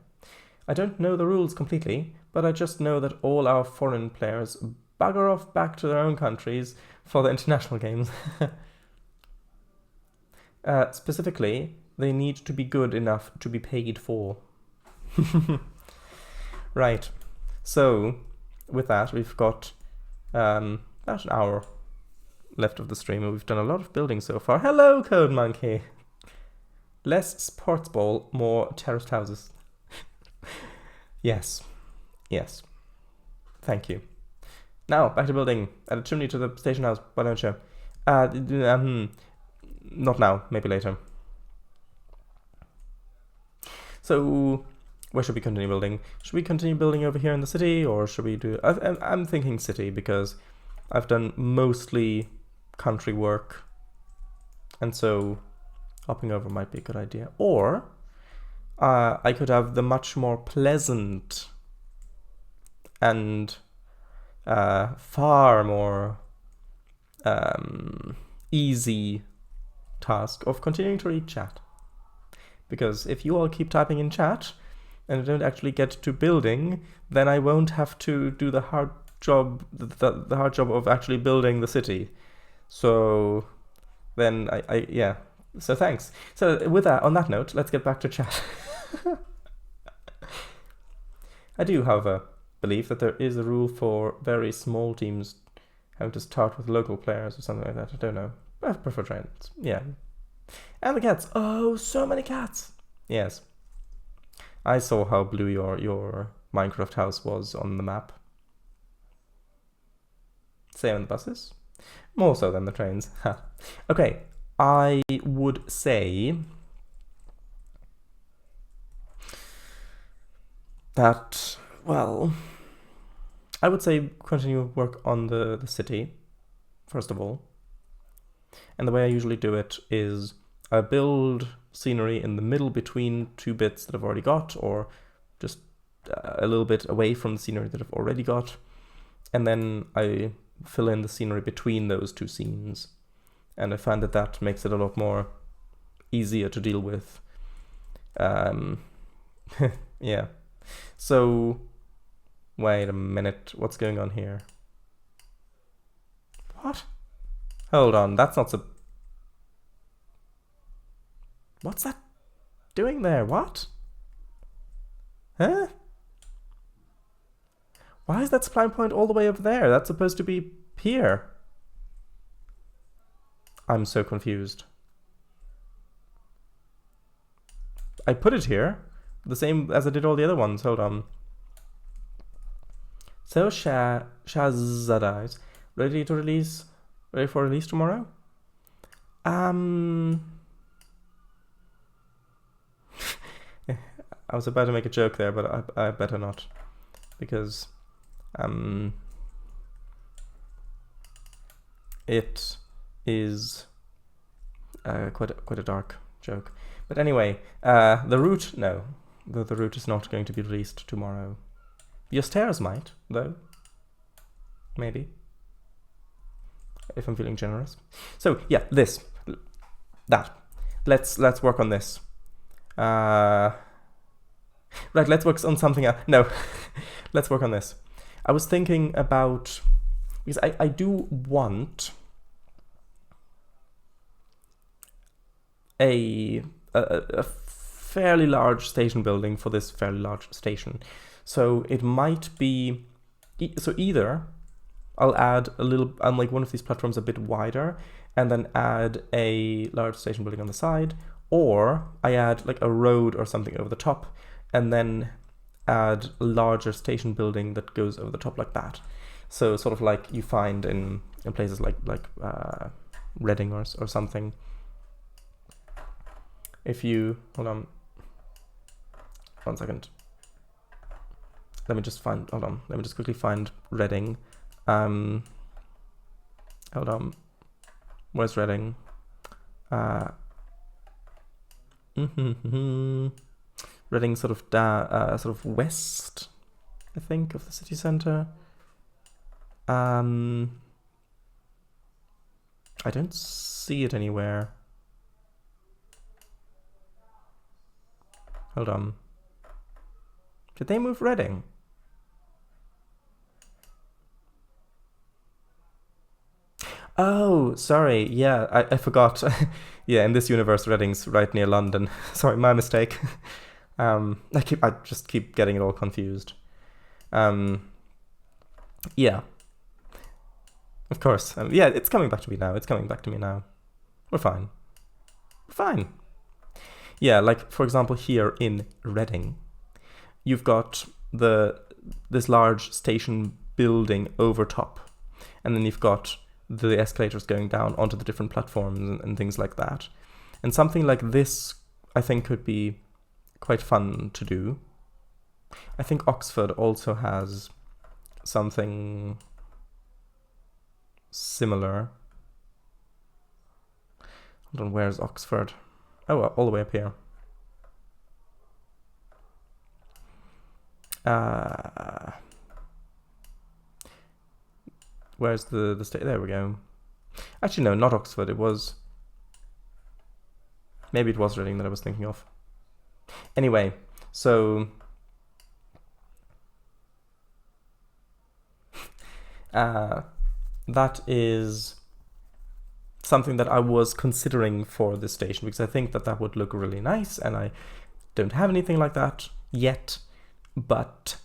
I don't know the rules completely, but I just know that all our foreign players bugger off back to their own countries for the international games. Specifically, they need to be good enough to be paid for. Right, so with that we've got about an hour left of the stream, and we've done a lot of building so far. Hello, Code Monkey! Less sports ball, more terraced houses. Yes. Yes. Thank you. Now, back to building. Add a chimney to the station house. Why don't you? Not now. Maybe later. So, where should we continue building? Should we continue building over here in the city, or should we do... I'm thinking city, because I've done mostly country work, and so hopping over might be a good idea. Or I could have the much more pleasant and far more easy task of continuing to read chat. Because if you all keep typing in chat and I don't actually get to building, then I won't have to do the hard job, the hard job of actually building the city. So then yeah. So thanks. So with that, on that note, let's get back to chat. I do, however, believe that there is a rule for very small teams having to start with local players or something like that. I don't know. I prefer Trainz. Yeah. And the cats. Oh, so many cats. Yes. I saw how blue your Minecraft house was on the map. Same on the buses. More so than the trains. Okay. I would say that, well, I would say continue work on the city, first of all. And the way I usually do it is I build scenery in the middle between two bits that I've already got, or just a little bit away from the scenery that I've already got. And then I fill in the scenery between those two scenes. And I find that that makes it a lot more easier to deal with. Yeah. So, wait a minute. What's going on here? What? Hold on. That's not so... What's that doing there? What? Huh? Why is that supply point all the way over there? That's supposed to be here. I'm so confused. I put it here, the same as I did all the other ones. Hold on. So Shahzadais, ready to release? Ready for release tomorrow? I was about to make a joke there, but I better not, because it is quite a dark joke. But anyway, the route, no, the route is not going to be released tomorrow. Your stairs might, though. Maybe. If I'm feeling generous. So yeah, that. Let's work on this. Right, let's work on something else. No, let's work on this. I was thinking about, because I do want a fairly large station building for this fairly large station. So it might be, so either I'll add a little, like one of these platforms a bit wider, and then add a large station building on the side, or I add like a road or something over the top, and then add a larger station building that goes over the top like that. So sort of like you find in places like Reading or something. If you, hold on, 1 second. Let me just find, hold on, let me just quickly find Reading. Hold on, where's Reading? Reading sort of west, I think, of the city center. I don't see it anywhere. Hold on. Did they move Reading? Oh, sorry. Yeah, I forgot. Yeah, in this universe, Reading's right near London. Sorry, my mistake. I just keep getting it all confused. Yeah. Of course. Yeah, it's coming back to me now. It's coming back to me now. We're fine. We're fine. Yeah, like, for example, here in Reading, you've got this large station building over top. And then you've got the escalators going down onto the different platforms and things like that. And something like this, I think, could be quite fun to do. I think Oxford also has something similar. Hold on, where's Oxford? Oh, all the way up here. Where's the state? There we go. Actually, no, not Oxford. It was... Maybe it was Reading that I was thinking of. Anyway, so... that is something that I was considering for this station, because I think that that would look really nice, and I don't have anything like that yet, but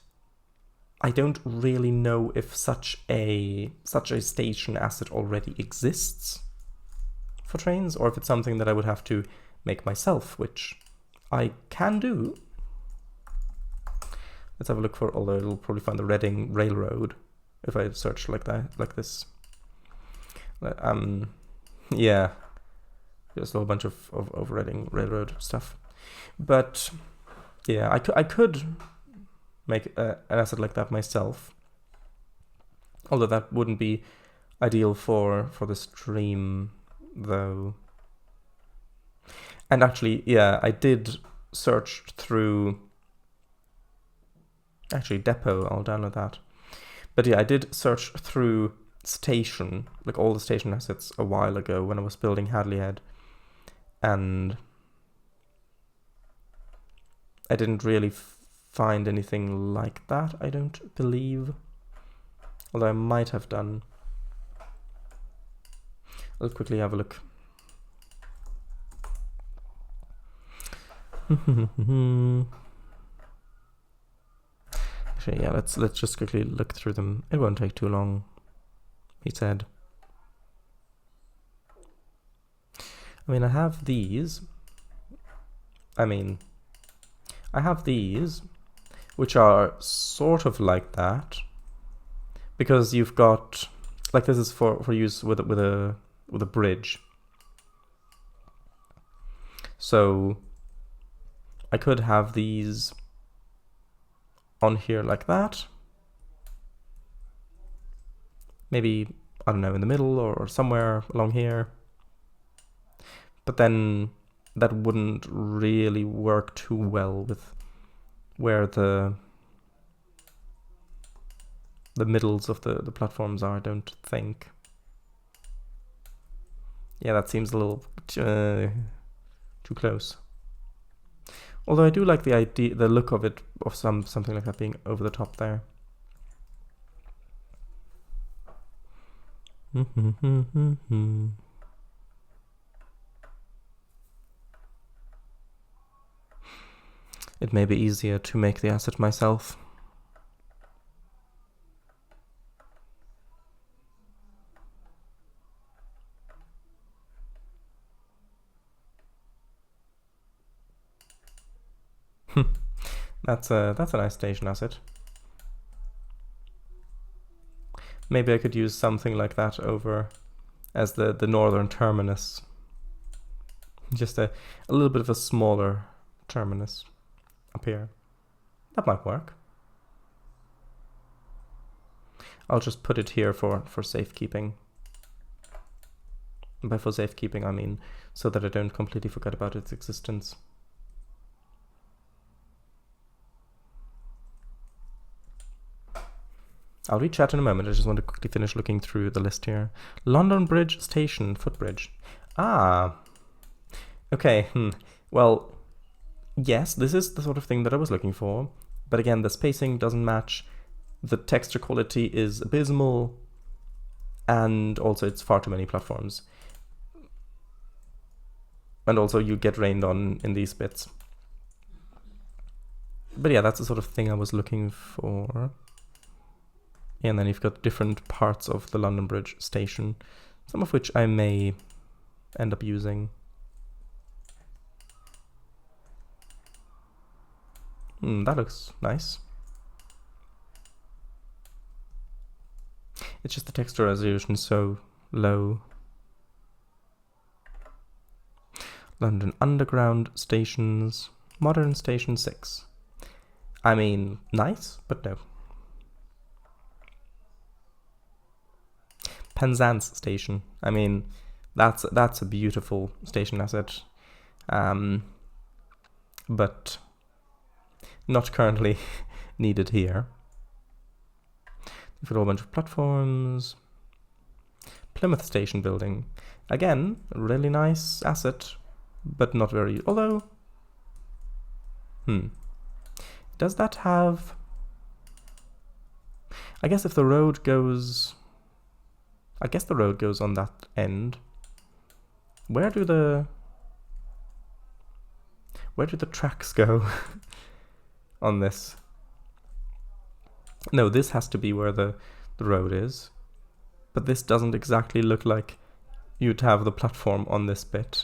I don't really know if such a station asset already exists for Trainz, or if it's something that I would have to make myself, which I can do. Let's have a look for, although it'll probably find the Reading Railroad if I search like that, like this. Yeah, just a whole bunch of Reading Railroad stuff. But yeah, I could make an asset like that myself, although that wouldn't be ideal for the stream though. And actually, yeah, I did search through, actually Depot, I'll download that. But yeah, I did search through station, like all the station assets a while ago when I was building Hadley Head, and I didn't really find anything like that, I don't believe. Although I might have done. I'll quickly have a look. Actually, yeah, let's just quickly look through them. It won't take too long, he said. I mean, I have these, which are sort of like that, because you've got, like, this is for use with a bridge. So I could have these on here like that. Maybe, I don't know, in the middle or somewhere along here. But then that wouldn't really work too well with where the middles of the platforms are, I don't think. Yeah, that seems a little too close. Although I do like the idea, the look of it, of something like that being over the top there. It may be easier to make the asset myself. That's a nice station asset. Maybe I could use something like that over as the northern terminus. Just a little bit of a smaller terminus up here. That might work. I'll just put it here for safekeeping. By for safekeeping, I mean so that I don't completely forget about its existence. I'll read chat in a moment. I just want to quickly finish looking through the list here. London Bridge Station, footbridge. Ah, okay. Well, yes, this is the sort of thing that I was looking for. But again, the spacing doesn't match. The texture quality is abysmal. And also it's far too many platforms. And also you get rained on in these bits. But yeah, that's the sort of thing I was looking for. And then you've got different parts of the London Bridge station, some of which I may end up using. That looks nice. It's just the texture resolution is so low. London Underground stations, modern station 6. I mean, nice, but no. Penzance station. I mean, that's a beautiful station asset, but not currently needed here. We've got a whole bunch of platforms. Plymouth station building. Again, a really nice asset, but not very... Although... Does that have... I guess if the road goes... I guess the road goes on that end. Where do the tracks go on this? No, this has to be where the road is. But this doesn't exactly look like you'd have the platform on this bit.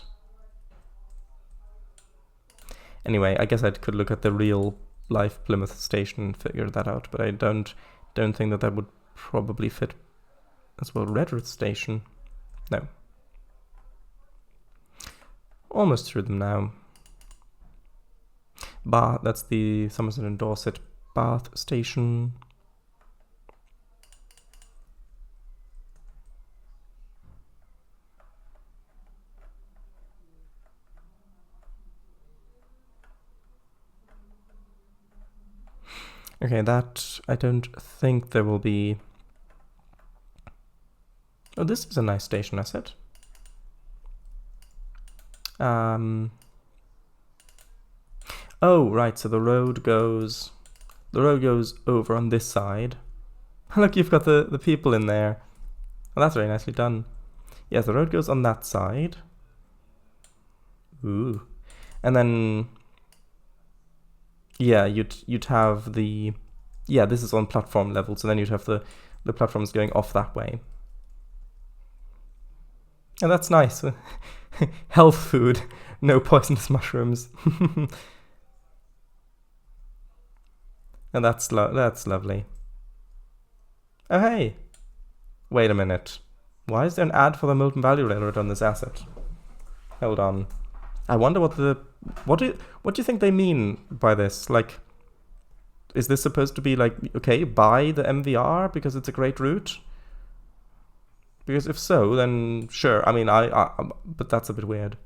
Anyway, I guess I could look at the real life Plymouth station and figure that out, but I don't think that would probably fit as well. Redruth station. No. Almost through them now. Bath, that's the Somerset and Dorset Bath station. Okay, that I don't think there will be... Oh, this is a nice station asset. Oh, right, so the road goes over on this side. Look, you've got the people in there. Well, that's very nicely done. Yes, the road goes on that side. Ooh. And then... Yeah, you'd have the... Yeah, this is on platform level, so then you'd have the platforms going off that way. And that's nice. Health food, no poisonous mushrooms. And that's lovely. Oh, hey. Wait a minute. Why is there an ad for the Milton Value Railroad on this asset? Hold on. I wonder what do you think they mean by this? Like, is this supposed to be like, okay, buy the MVR because it's a great route? Because if so, then sure. I mean, but that's a bit weird.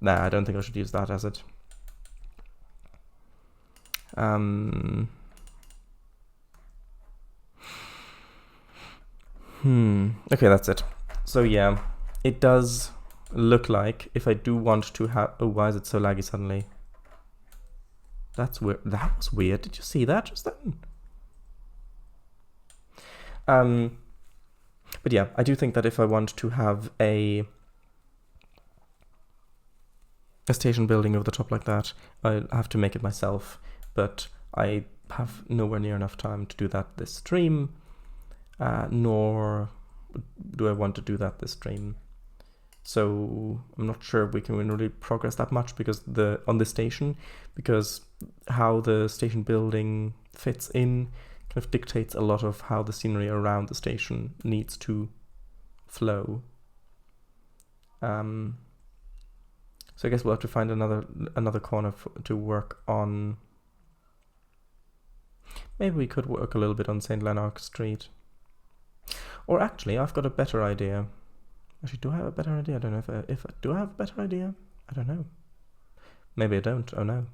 Nah, I don't think I should use that asset. Okay, that's it. So yeah, it does look like if I do want to have... Oh, why is it so laggy suddenly? That's weird. That was weird. Did you see that just then? But yeah, I do think that if I want to have a station building over the top like that, I'll have to make it myself. But I have nowhere near enough time to do that this stream, nor do I want to do that this stream. So I'm not sure we can really progress that much because on the station, because how the station building fits in kind of dictates a lot of how the scenery around the station needs to flow. So I guess we'll have to find another corner to work on. Maybe we could work a little bit on St. Lanark Street. Or actually, I've got a better idea. Actually, do I have a better idea? I don't know if do I have a better idea? I don't know. Maybe I don't. Oh no.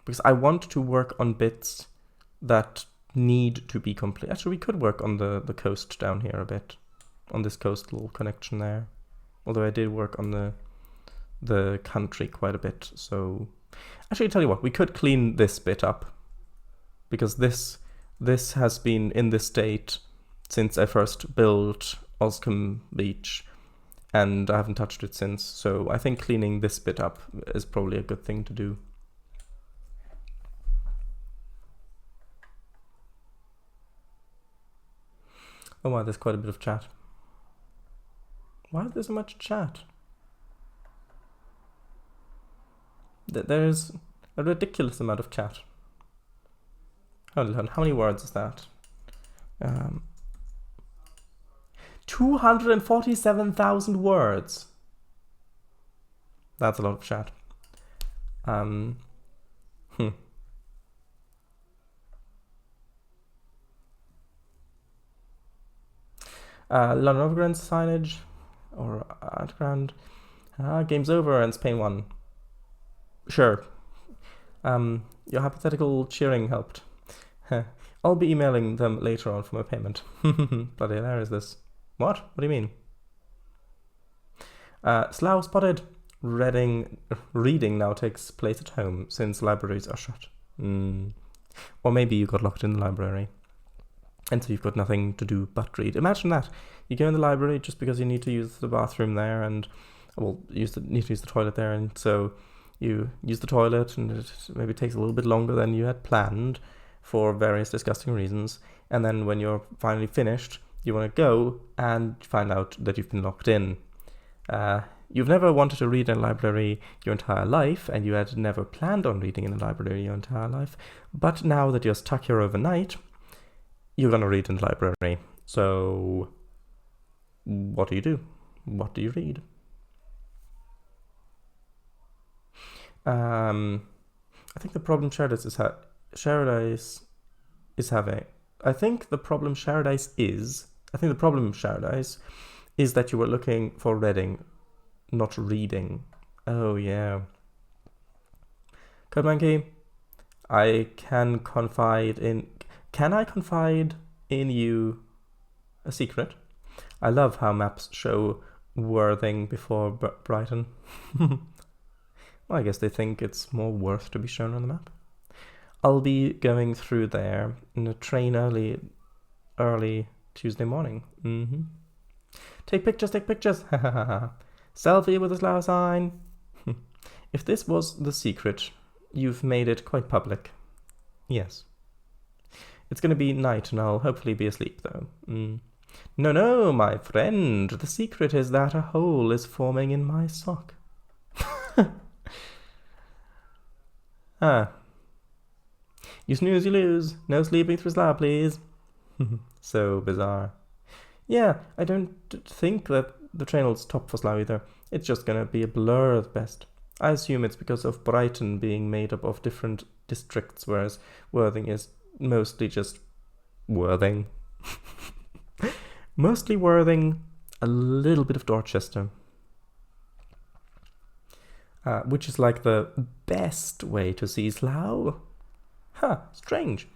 Because I want to work on bits that need to be complete. Actually, we could work on the coast down here a bit, on this coastal connection there. Although I did work on the country quite a bit, so... Actually, I'll tell you what, we could clean this bit up, because this has been in this state since I first built Oscombe Beach, and I haven't touched it since, so I think cleaning this bit up is probably a good thing to do. Oh wow, there's quite a bit of chat. Why is there so much chat? There's a ridiculous amount of chat. Hold on, how many words is that? 247,000 words. That's a lot of chat. London Overground signage or underground. Game's over and Spain won. Sure. Your hypothetical cheering helped. I'll be emailing them later on for my payment. Bloody hilarious this. What? What do you mean? Slough spotted. Reading now takes place at home since libraries are shut. Or maybe you got locked in the library and so you've got nothing to do but read. Imagine that. You go in the library just because you need to use the bathroom there and, well, need to use the toilet there, and so you use the toilet and it maybe takes a little bit longer than you had planned for various disgusting reasons, and then when you're finally finished, you want to go and find out that you've been locked in. You've never wanted to read in a library your entire life, and you had never planned on reading in a library your entire life, but now that you're stuck here overnight, you're going to read in the library. So what do you do? What do you read? I think the problem Sherdice is that you were looking for reading, not reading. Oh yeah. Code Monkey, can I confide in you a secret? I love how maps show Worthing before Brighton. Well, I guess they think it's more worth to be shown on the map. I'll be going through there in a train early Tuesday morning. Take pictures. Selfie with a Slough sign. If this was the secret, you've made it quite public. Yes. It's going to be night and I'll hopefully be asleep though. No, my friend. The secret is that a hole is forming in my sock. You snooze, you lose. No sleeping through Slough, please. So bizarre. Yeah, I don't think that the train will stop for Slough either. It's just gonna be a blur at best. I assume it's because of Brighton being made up of different districts, whereas Worthing is mostly just Worthing. Mostly Worthing, a little bit of Dorchester. Which is like the best way to see Slough. Strange.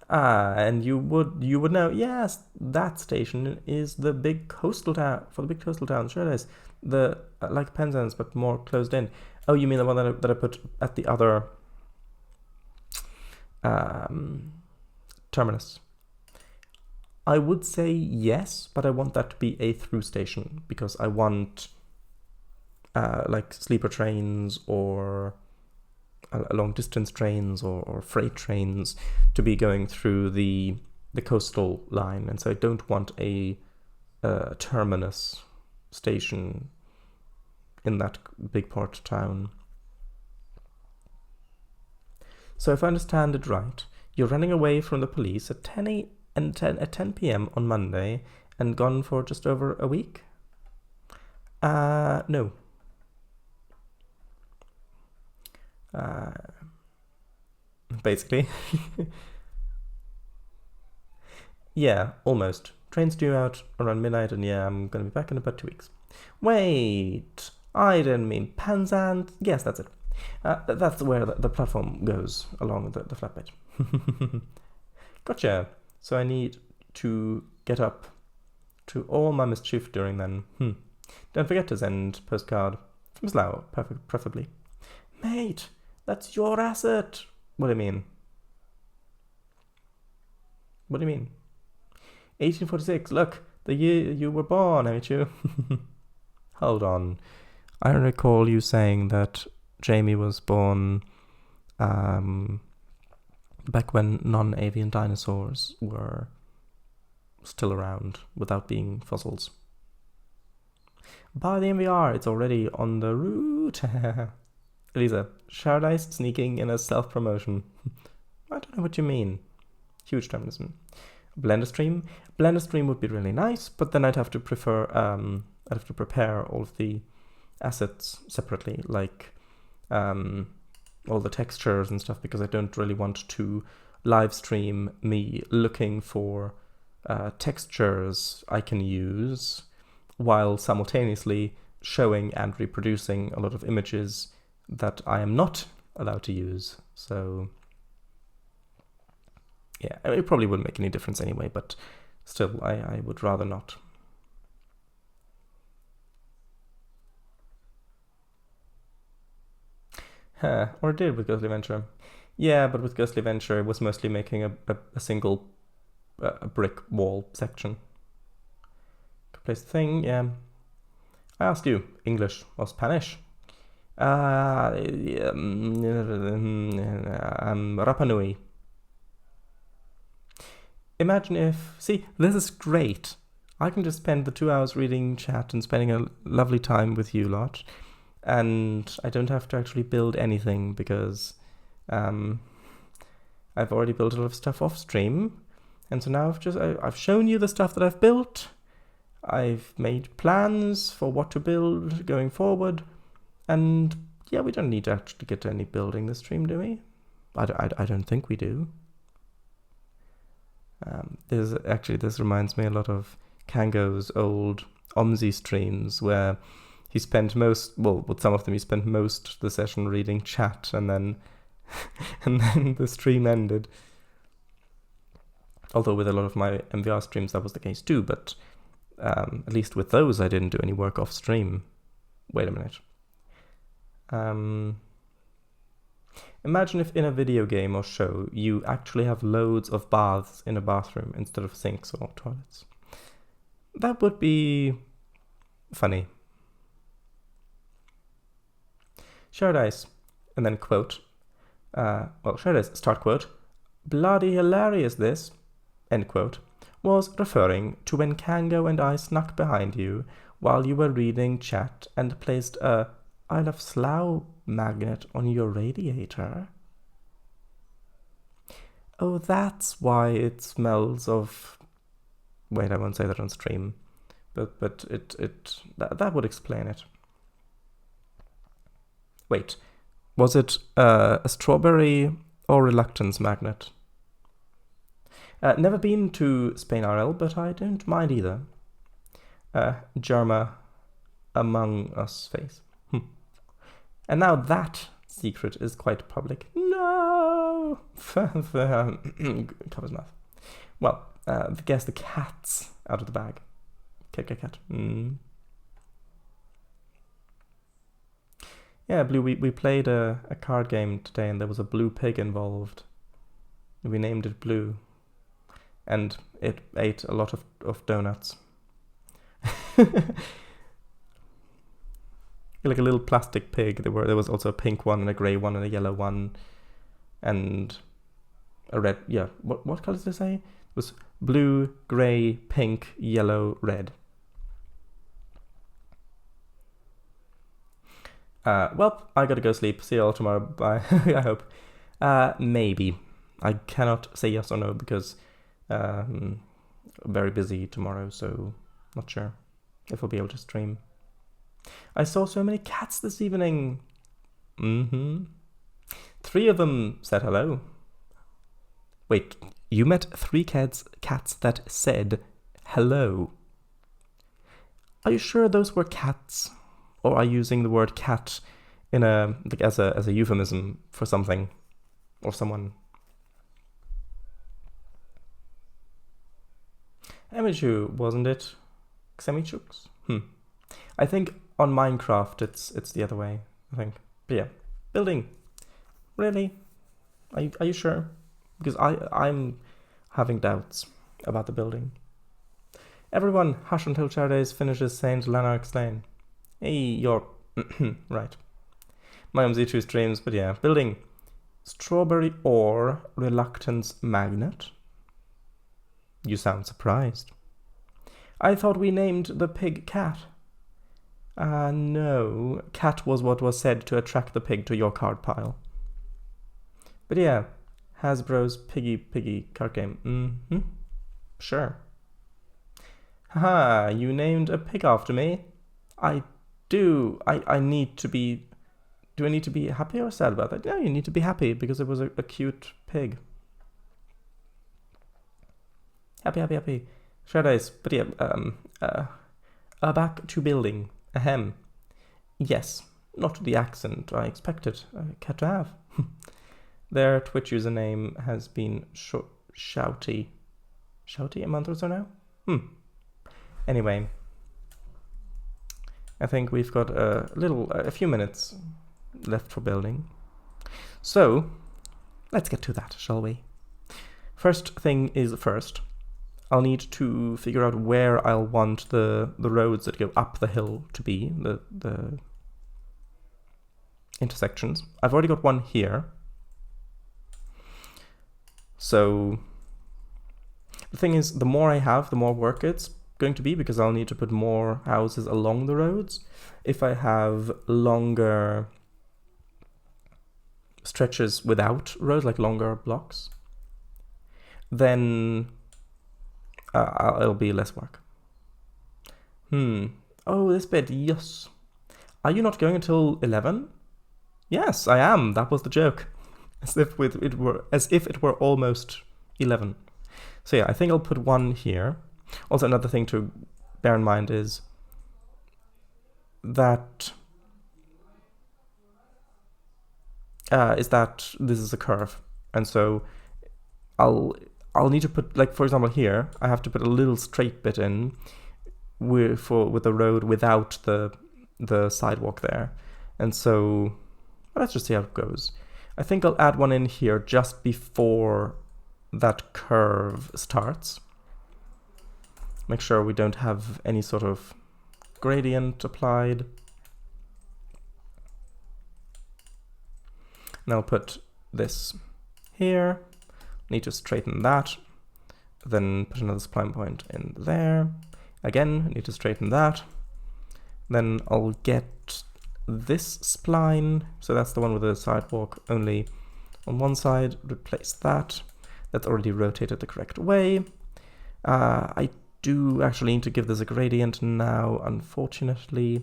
And you would know, yes, that station is the big coastal town, for the big coastal town, sure it is. The, like Penzance, but more closed in. Oh, you mean the one that I put at the other terminus? I would say yes, but I want that to be a through station, because I want like sleeper trains or long distance trains or freight trains to be going through the coastal line, and so I don't want a terminus station in that big port town. So if I understand it right, you're running away from the police at 10 p.m. on Monday and gone for just over a week? No. Basically. Yeah, almost. Train's due out around midnight, and yeah, I'm gonna be back in about 2 weeks. Wait, I didn't mean Penzance. Yes, that's it. That's where the platform goes along the flatbed. Gotcha. So I need to get up to all my mischief during then. Don't forget to send postcard from Slough, preferably. Mate, that's your asset. What do you mean? What do you mean? 1846, look, the year you were born, ain't you? Hold on. I recall you saying that Jamie was born back when non-avian dinosaurs were still around without being fossils. Buy the MVR, it's already on the route. Elisa, Paradise sneaking in a self-promotion. I don't know what you mean. Huge terminism. Blender stream would be really nice, but then I'd have to prepare all of the assets separately, like all the textures and stuff, because I don't really want to live stream me looking for textures I can use while simultaneously showing and reproducing a lot of images that I am not allowed to use. So yeah, it probably wouldn't make any difference anyway, but still, I would rather not. Or it did with Ghostly Adventure. Yeah, but with Ghostly Adventure, it was mostly making a single brick wall section. Could place the thing, yeah. I ask you, English or Spanish? Rapa Nui. Imagine if... See, this is great. I can just spend the 2 hours reading chat and spending a lovely time with you lot. And I don't have to actually build anything because I've already built a lot of stuff off stream. And so now I've shown you the stuff that I've built. I've made plans for what to build going forward. And yeah, we don't need to actually get to any building this stream, do we? I don't think we do. This reminds me a lot of Kango's old OMSI streams where he spent with some of them he spent most of the session reading chat and then the stream ended. Although with a lot of my MVR streams that was the case too, but at least with those I didn't do any work off stream. Wait a minute. Imagine if in a video game or show you actually have loads of baths in a bathroom instead of sinks or toilets. That would be funny. Paradise, and then quote. Paradise, start quote. Bloody hilarious this, end quote, was referring to when Kango and I snuck behind you while you were reading chat and placed a I love Slough magnet on your radiator. Oh, that's why it smells of... Wait, I won't say that on stream. But that would explain it. Wait, was it a strawberry or reluctance magnet? Never been to Spain RL, but I don't mind either. Germa Among Us face. And now that secret is quite public. No! Covers mouth. Well, guess the cat's out of the bag. Cat. Yeah, Blue, we played a card game today and there was a blue pig involved. We named it Blue. And it ate a lot of donuts. Like a little plastic pig. There was also a pink one and a grey one and a yellow one and a red. Yeah, what colours did they say? It was blue, grey, pink, yellow, red. Well, I gotta go sleep. See you all tomorrow. Bye. I hope. Maybe. I cannot say yes or no because I'm very busy tomorrow, so not sure if I'll be able to stream. I saw so many cats this evening. 3 of them said hello. Wait, you met 3 cats that said hello. Are you sure those were cats? Or are you using the word cat in as a euphemism for something or someone? Emichu, wasn't it? Xemichuks? I think on Minecraft it's the other way, I think. But yeah, building. Really? Are you sure? Because I'm having doubts about the building. Everyone, hush until Paradise finishes St. Lanark's Lane. Hey, you're right. My Z2 streams, but yeah, building strawberry ore reluctance magnet. You sound surprised. I thought we named the pig Cat. No, Cat was what was said to attract the pig to your card pile. But yeah, Hasbro's Piggy card game. Sure. Haha, you named a pig after me? I do. I need to be... Do I need to be happy or sad about that? No, you need to be happy because it was a cute pig. Happy. Shadows. But yeah, back to building. Ahem. Yes, not the accent I expected a cat to have. Their Twitch username has been Shouty a month or so now? Anyway, I think we've got a few minutes left for building. So, let's get to that, shall we? First thing is first. I'll need to figure out where I'll want the roads that go up the hill to be, the intersections. I've already got one here. So the thing is, the more I have, the more work it's going to be, because I'll need to put more houses along the roads. If I have longer stretches without roads, like longer blocks, then it'll be less work. Oh, this bit, yes. Are you not going until 11? Yes, I am. That was the joke. As if it were almost 11. So yeah, I think I'll put one here. Also, another thing to bear in mind is that this is a curve, and so I'll need to put, like, for example, here I have to put a little straight bit in with the road without the sidewalk there, and so let's just see how it goes. I think I'll add one in here just before that curve starts. Make sure we don't have any sort of gradient applied. And I'll put this here. Need to straighten that. Then put another spline point in there. Again, need to straighten that. Then I'll get this spline. So that's the one with the sidewalk only on one side. Replace that. That's already rotated the correct way. I do actually need to give this a gradient now, unfortunately,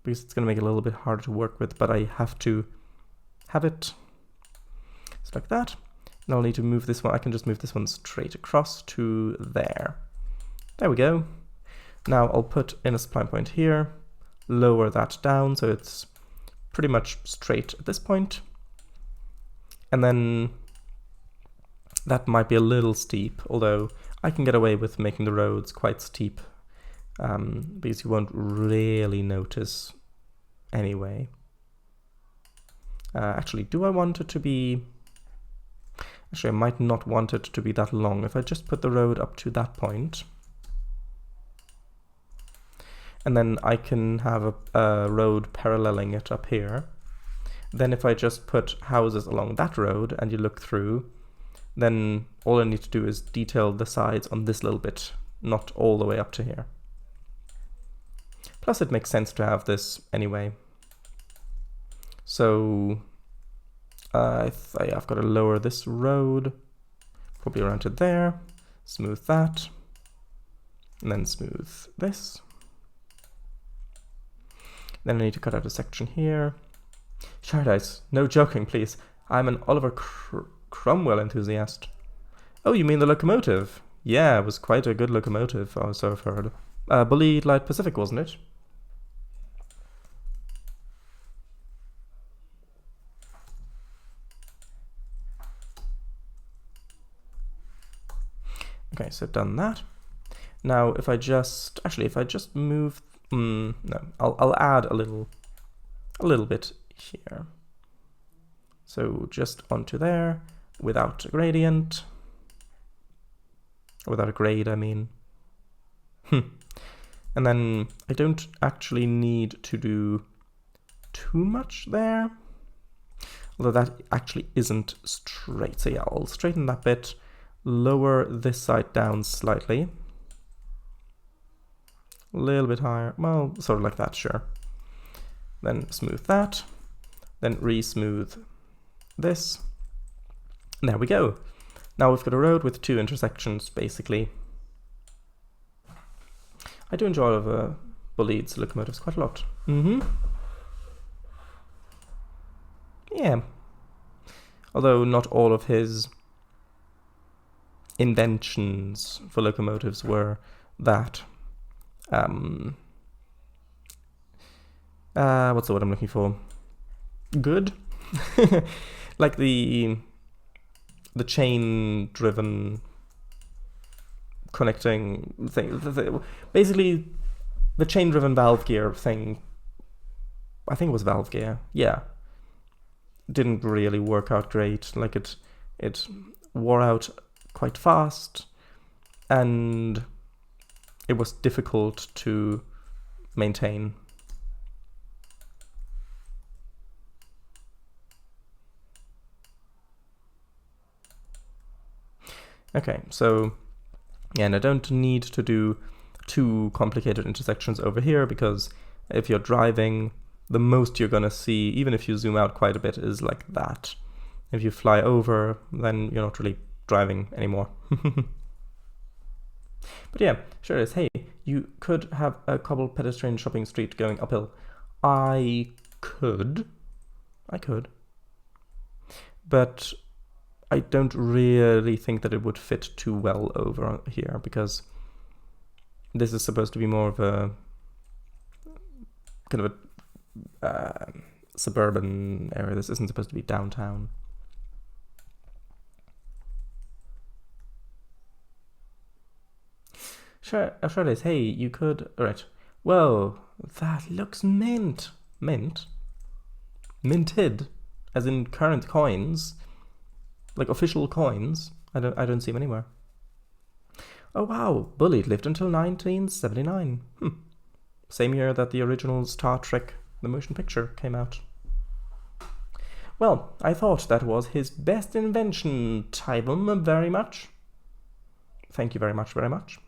because it's going to make it a little bit harder to work with, but I have to have it. It's like that. And I'll need to move this one. I can just move this one straight across to there. There we go. Now I'll put in a spline point here, lower that down so it's pretty much straight at this point. And then that might be a little steep, although I can get away with making the roads quite steep because you won't really notice anyway. Actually, do I want it to be... Actually, I might not want it to be that long. If I just put the road up to that point, and then I can have a road paralleling it up here. Then if I just put houses along that road and you look through, then all I need to do is detail the sides on this little bit, not all the way up to here. Plus it makes sense to have this anyway. So I've got to lower this road, probably around to there, smooth that, and then smooth this. Then I need to cut out a section here. Shardise, no joking, please. I'm an Oliver Cromwell enthusiast. Oh, you mean the locomotive? Yeah, it was quite a good locomotive, so I've heard. Bully Light Pacific, wasn't it? Okay, so I've done that. Now, if I just move, no, I'll add a little bit here. So just onto there, without a gradient, without a grade, I mean. And then I don't actually need to do too much there, although that actually isn't straight. So yeah, I'll straighten that bit, lower this side down slightly, a little bit higher, well, sort of like that, sure. Then smooth that, then re-smooth this. And there we go. Now we've got a road with 2 intersections, basically. I do enjoy Bullied's locomotives quite a lot. Yeah. Although not all of his inventions for locomotives were that. What's the word I'm looking for? Good? Like the chain-driven connecting thing. Basically, the chain-driven valve gear thing, I think it was valve gear, yeah, didn't really work out great. Like it wore out quite fast, and it was difficult to maintain. Okay, so yeah, and I don't need to do too complicated intersections over here, because if you're driving, the most you're gonna see, even if you zoom out quite a bit, is like that. If you fly over, then you're not really driving anymore. But yeah, sure is. Hey, you could have a cobbled pedestrian shopping street going uphill. I could. But I don't really think that it would fit too well over here, because this is supposed to be more of a kind of a suburban area. This isn't supposed to be downtown. Sure it is. Hey, you could... Alright. Well, that looks mint. Mint? Minted. As in current coins. Like official coins. I don't see them anywhere. Oh wow, Bullied lived until 1979. Same year that the original Star Trek, the motion picture, came out. Well, I thought that was his best invention, Tybum, very much. Thank you very much, very much.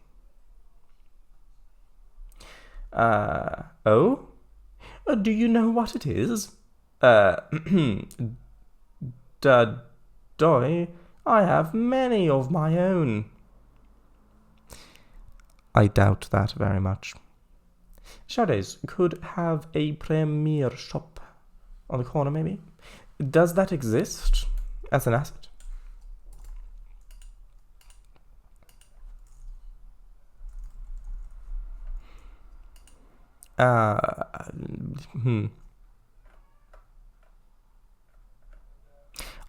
Oh? Do you know what it is? Doy, I have many of my own. I doubt that very much. Shadows could have a premier shop on the corner, maybe? Does that exist as an asset?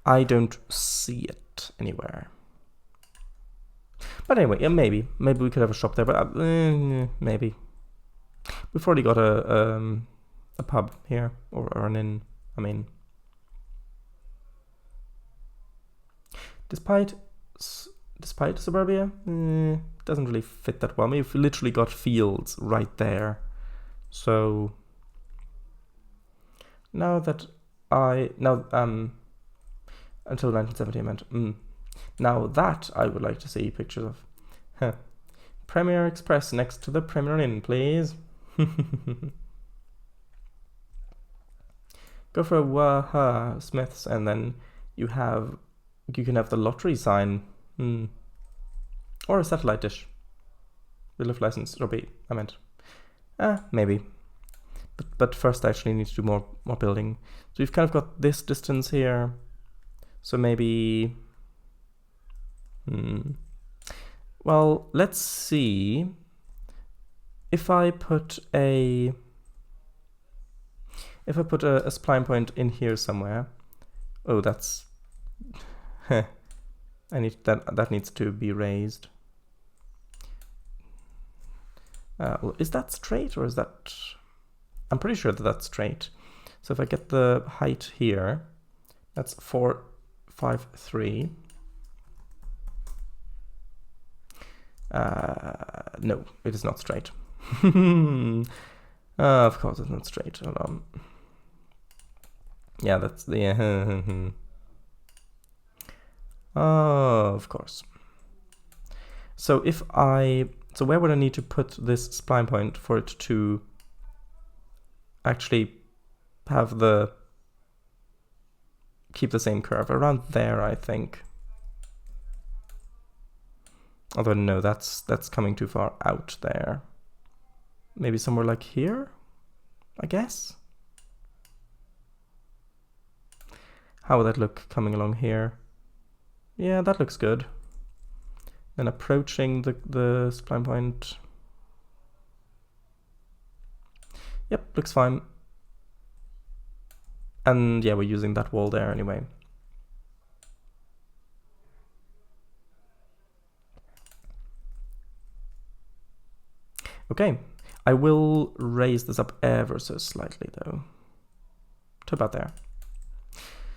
I don't see it anywhere. But anyway, yeah, maybe we could have a shop there, but maybe. We've already got a pub here, or an inn, I mean. Despite suburbia, doesn't really fit that well. We've literally got fields right there. So until 1970 I meant. Now that I would like to see pictures of. Premier Express next to the Premier Inn, please. Go for a Waha Smith's, and then you can have the lottery sign. Or a satellite dish. Bill of license, Robbie, I meant. Maybe. But first I actually need to do more building. So we've kind of got this distance here. So maybe... Well, let's see. If I put a spline point in here somewhere. Oh, that's... that needs to be raised. Is that straight, or is that... I'm pretty sure that that's straight. So if I get the height here, that's 453. No, it is not straight. Of course it's not straight. Hold on. Yeah, that's the... of course. So if I... So where would I need to put this spline point for it to actually have the... keep the same curve? Around there, I think. Although no, that's coming too far out there. Maybe somewhere like here, I guess? How would that look coming along here? Yeah, that looks good. Then approaching the spline point. Yep, looks fine. And yeah, we're using that wall there anyway. Okay, I will raise this up ever so slightly though, to about there.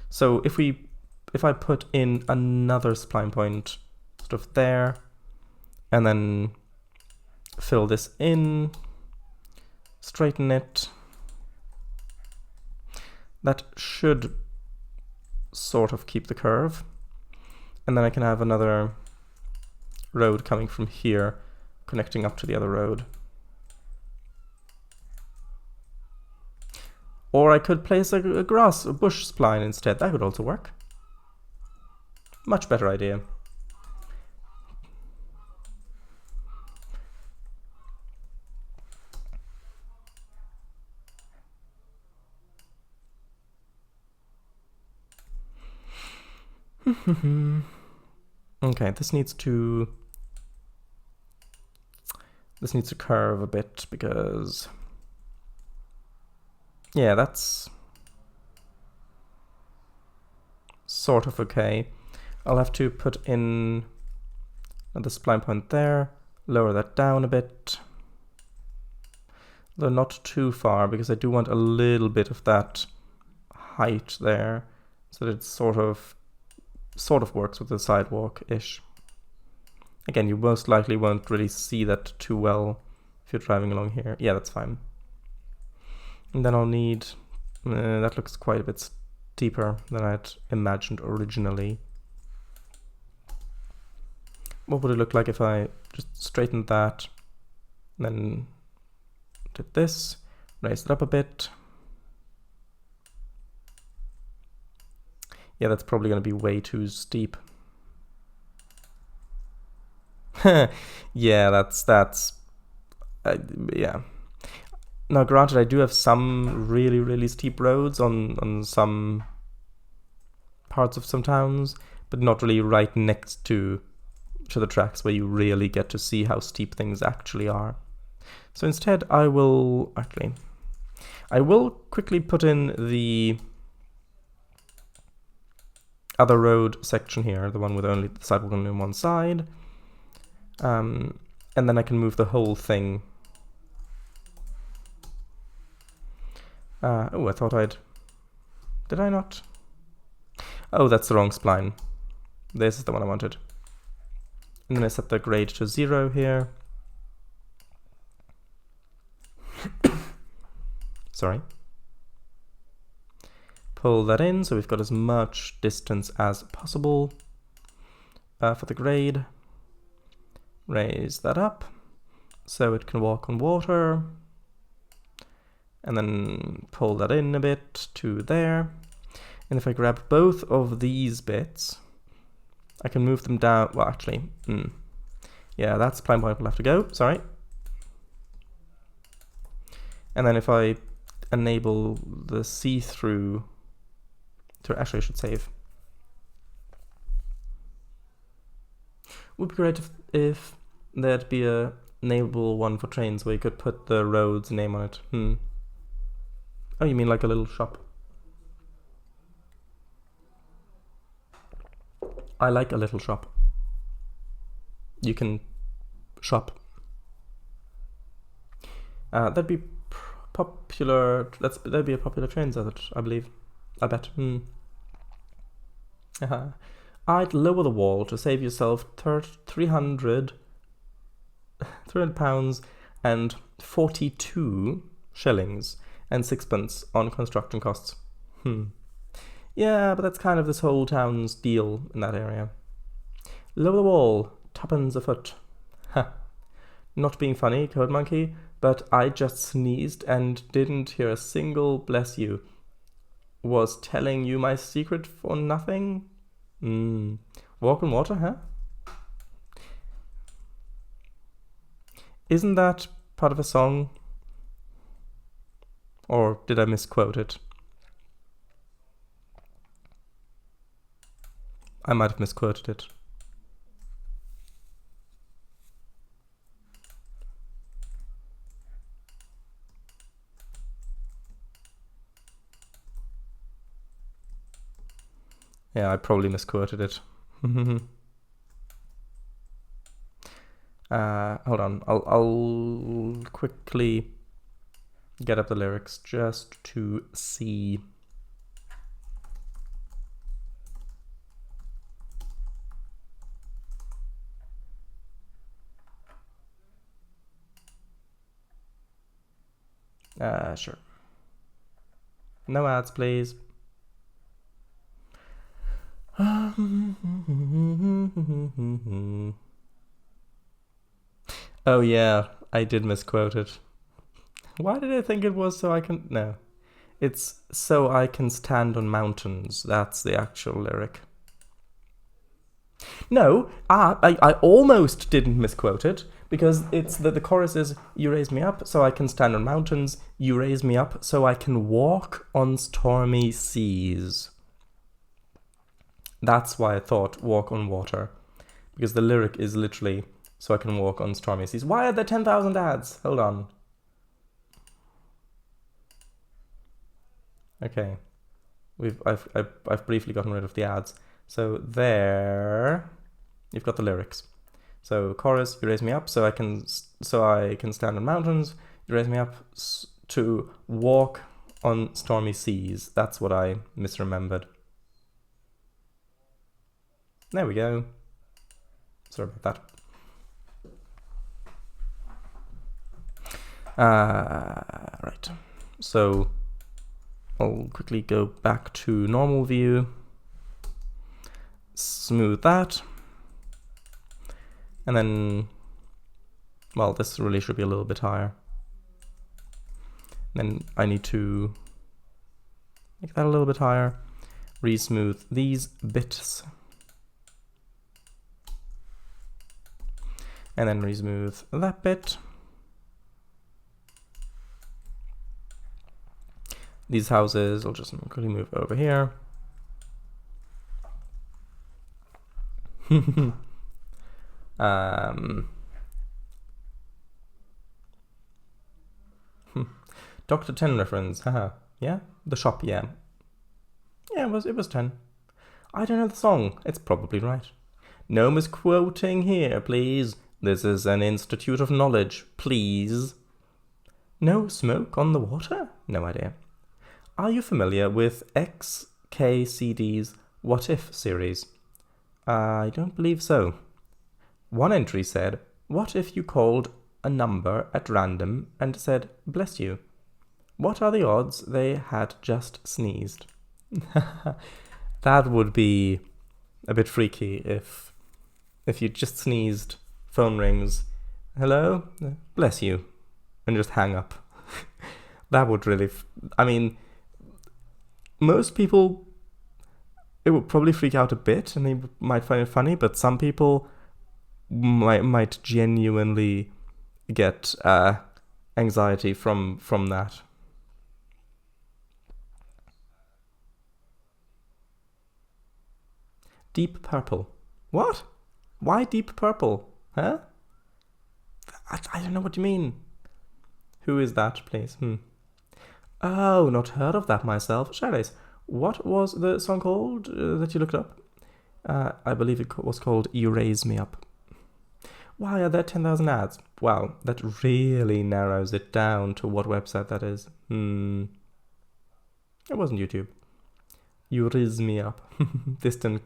So if I put in another spline point sort of there, and then fill this in, straighten it, that should sort of keep the curve. And then I can have another road coming from here, connecting up to the other road. Or I could place a bush spline instead. That would also work. Much better idea. Okay, this needs to curve a bit because yeah, that's sort of okay. I'll have to put in the spline point there, lower that down a bit, though not too far because I do want a little bit of that height there so that it sort of works with the sidewalk-ish. Again, you most likely won't really see that too well if you're driving along here. Yeah, that's fine. And then I'll need... that looks quite a bit steeper than I'd imagined originally. What would it look like if I just straightened that, then did this, raised it up a bit? Yeah, that's probably going to be way too steep. Yeah, that's yeah. Now, granted, I do have some really, really steep roads on some parts of some towns, but not really right next to the tracks where you really get to see how steep things actually are. So instead, I will quickly put in the other road section here, the one with only the sidewalk on one side, and then I can move the whole thing. Oh, I thought did I not? Oh, that's the wrong spline. This is the one I wanted. And then I set the grade to 0 here. Sorry. Pull that in so we've got as much distance as possible for the grade. Raise that up so it can walk on water. And then pull that in a bit to there. And if I grab both of these bits, I can move them down. Well, actually, yeah, that spline point will have to go. Sorry. And then if I enable the see-through, actually I should save. Would be great if there'd be a nameable one for Trainz where you could put the road's name on it. Oh, you mean like a little shop? I like a little shop. You can shop. That'd be popular. That'd be a popular Trainz, I believe. I bet. I'd lower the wall to save yourself 300 £300 and 42 shillings and sixpence on construction costs. Yeah, but that's kind of this whole town's deal in that area. Lower the wall, tuppence a foot. Ha. Not being funny, Code Monkey, but I just sneezed and didn't hear a single bless you. Was telling you my secret for nothing? Walk on water, huh? Isn't that part of a song? Or did I misquote it? I might have misquoted it. Yeah, I probably misquoted it. Hold on, I'll quickly get up the lyrics just to see. Sure. No ads, please. Oh yeah, I did misquote it. Why did I think it was so I can... No. It's so I can stand on mountains. That's the actual lyric. No, I almost didn't misquote it, because it's the chorus is, you raise me up so I can stand on mountains, you raise me up so I can walk on stormy seas. That's why I thought walk on water, because the lyric is literally, so I can walk on stormy seas. Why are there 10,000 ads? Hold on. Okay, I've briefly gotten rid of the ads. So there, you've got the lyrics. So chorus, you raise me up so I can stand on mountains. You raise me up to walk on stormy seas. That's what I misremembered. There we go. Sorry about that. Right. So I'll quickly go back to normal view. Smooth that. And then, well, this really should be a little bit higher. Then I need to make that a little bit higher. Re-smooth these bits. And then re-smooth that bit. These houses, I'll just quickly move over here. Dr. 10 reference, haha. Yeah? The shop, yeah. Yeah, it was 10. I don't know the song. It's probably right. No misquoting here, please. This is an institute of knowledge, please. No smoke on the water? No idea. Are you familiar with XKCD's What If series? I don't believe so. One entry said, what if you called a number at random and said, bless you? What are the odds they had just sneezed? That would be a bit freaky if you just sneezed, phone rings, hello, bless you, and just hang up. That would really, I mean, most people, it would probably freak out a bit and they might find it funny, but some people might genuinely get anxiety from that. Deep purple. What? Why deep purple? Huh? I don't know what you mean. Who is that, please? Oh, not heard of that myself. Shadows. What was the song called that you looked up? I believe it was called You Raise Me Up. Why are there 10,000 ads? Wow, that really narrows it down to what website that is. It wasn't YouTube. You Raise Me Up. Distant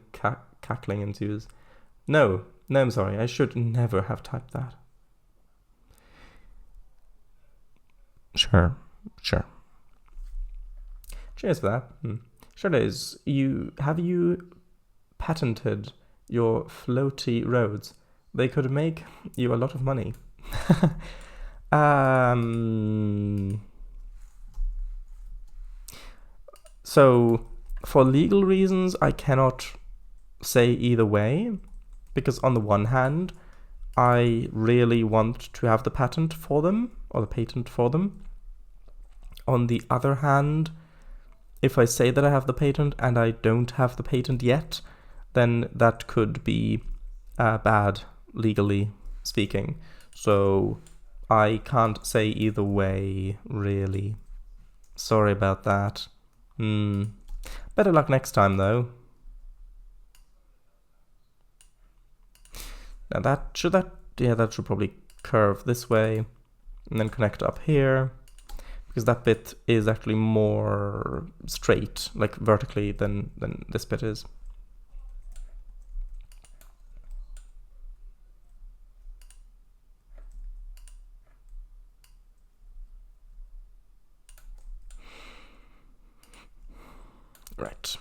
cackling ensues. No, I'm sorry. I should never have typed that. Sure. Cheers for that. Sure it is. Have you patented your floaty roads? They could make you a lot of money. So for legal reasons, I cannot say either way, because on the one hand, I really want to have the patent for them, or the patent for them. On the other hand, if I say that I have the patent and I don't have the patent yet, then that could be bad, legally speaking. So I can't say either way, really. Sorry about that. Better luck next time, though. Now that should probably curve this way and then connect up here, because that bit is actually more straight, like vertically, than this bit is. Right.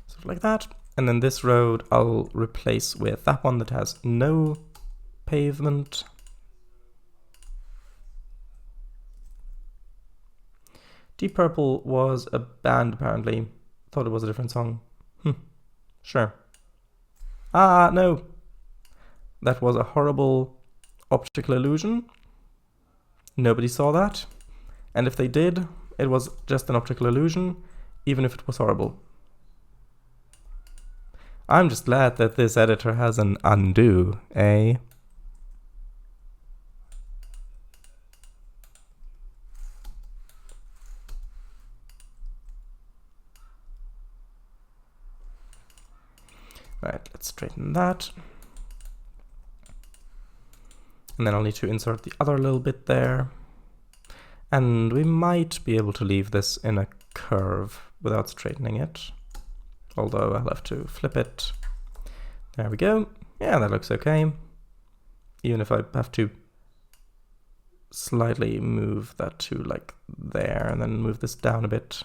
So like that. And then this road I'll replace with that one that has no pavement. Deep Purple was a band, apparently. Thought it was a different song. Sure. Ah, no. That was a horrible optical illusion. Nobody saw that. And if they did, it was just an optical illusion, even if it was horrible. I'm just glad that this editor has an undo, eh? Right, let's straighten that. And then I'll need to insert the other little bit there. And we might be able to leave this in a curve without straightening it. Although I'll have to flip it. There we go. Yeah, that looks okay. Even if I have to slightly move that to like there and then move this down a bit.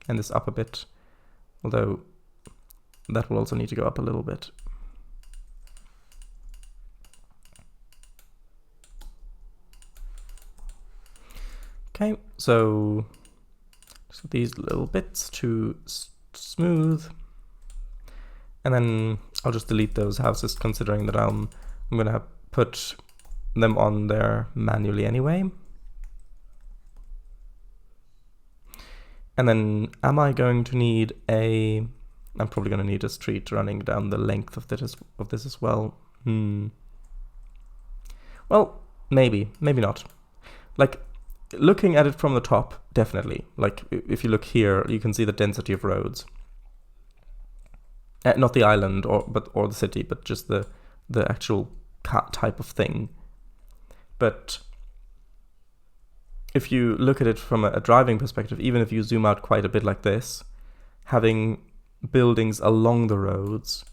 And this up a bit. Although that will also need to go up a little bit. Okay, so just these little bits to smooth, and then I'll just delete those houses, considering that I'm gonna put them on there manually anyway. And then am I going to need I'm probably gonna need a street running down the length of this as well. Well, maybe not. Like, looking at it from the top, definitely. Like, if you look here, you can see the density of roads. Not the island or the city, but just the actual type of thing. But if you look at it from a driving perspective, even if you zoom out quite a bit like this, having buildings along the roads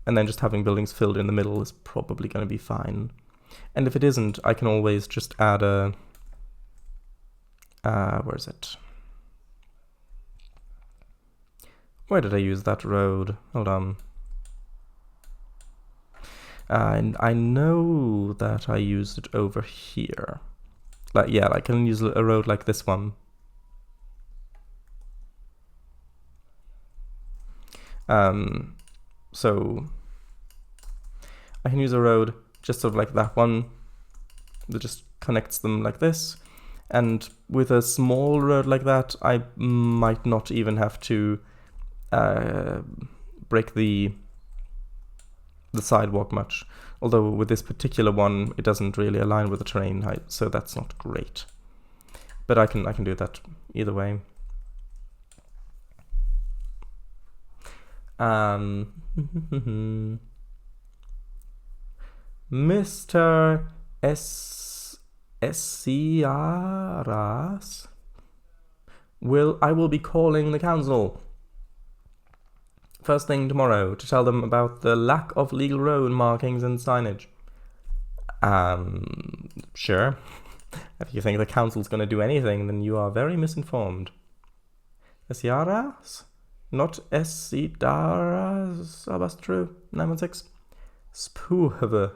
and then just having buildings filled in the middle is probably going to be fine. And if it isn't, I can always just add a where is it? Where did I use that road? Hold on. And I know that I used it over here. Like, yeah, I can use a road like this one. So I can use a road just sort of like that one that just connects them like this. And with a small road like that, I might not even have to break the sidewalk much. Although with this particular one, it doesn't really align with the terrain height, so that's not great. But I can do that either way. Mr. Esciaras, I will be calling the council first thing tomorrow to tell them about the lack of legal road markings and signage. Sure. If you think the council's going to do anything, then you are very misinformed. Esiaras? Not Esidaras Abastru 916? Spoohove.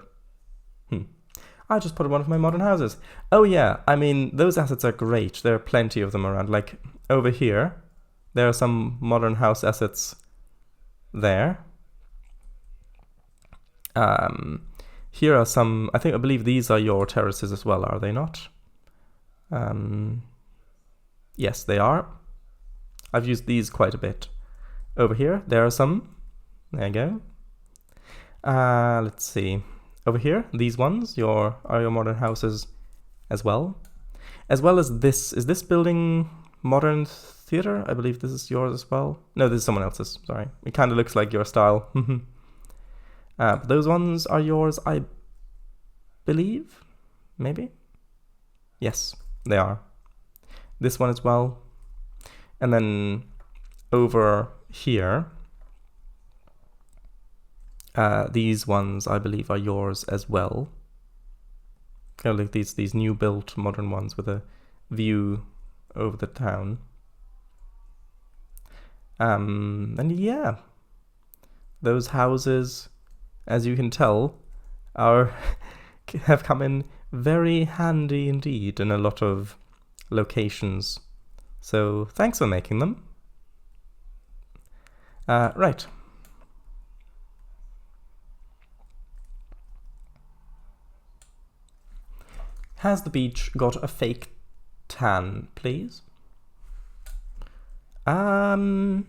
I just put one of my modern houses. Oh yeah, I mean, those assets are great. There are plenty of them around. Like, over here, there are some modern house assets there. Here are some, I believe these are your terraces as well, are they not? Yes, they are. I've used these quite a bit. Over here, there are some. There you go. Let's see. Over here, these ones are your modern houses as well. As well as this. Is this building modern theater? I believe this is yours as well. No, this is someone else's. Sorry. It kind of looks like your style. Those ones are yours, I believe? Maybe? Yes, they are. This one as well. And then over here, these ones I believe are yours as well. Kind of like these new built modern ones with a view over the town. And yeah, those houses, as you can tell, have come in very handy indeed in a lot of locations. So thanks for making them. Right. Has the beach got a fake tan, please? No,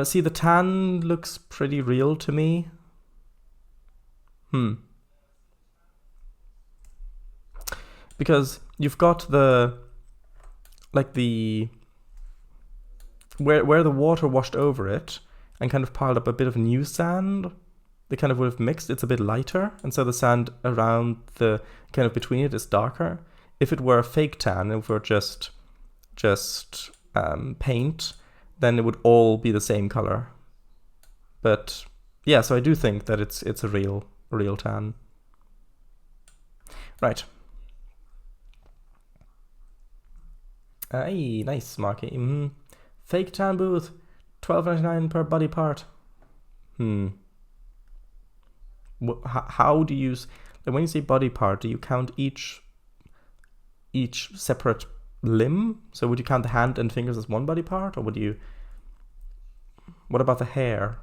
see, the tan looks pretty real to me. Because you've got the, like where the water washed over it and kind of piled up a bit of new sand. They kind of would have mixed. It's a bit lighter, and so the sand around the kind of between it is darker. If it were a fake tan, if it were just paint, then it would all be the same color. But yeah, so I do think that it's a real tan. Right. Hey, nice, Marky. Fake tan booth, $12.99 per body part. How do you, when you say body part, do you count each separate limb? So would you count the hand and fingers as one body part, or what about the hair?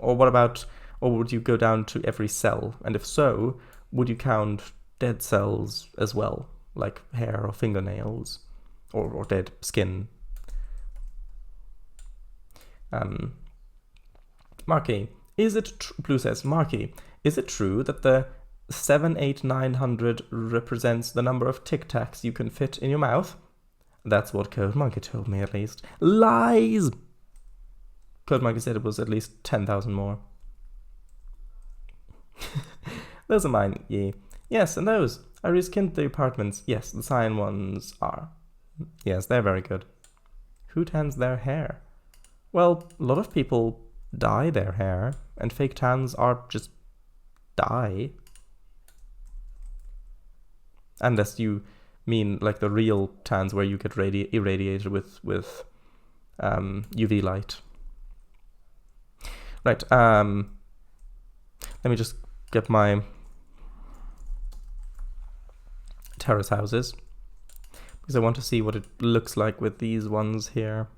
Or would you go down to every cell? And if so, would you count dead cells as well, like hair or fingernails, or dead skin? Marky, is it Blue says, Marky, is it true that the 78900 represents the number of Tic Tacs you can fit in your mouth? That's what Code Monkey told me, at least. Lies! Code Monkey said it was at least 10,000 more. Those are mine, yeah. Yes, and those. I reskinned the apartments. Yes, the cyan ones are. Yes, they're very good. Who tans their hair? Well, a lot of people dye their hair, and fake tans are just dye. Unless you mean like the real tans where you get irradiated with UV light. Right, let me just get my terrace houses, because I want to see what it looks like with these ones here.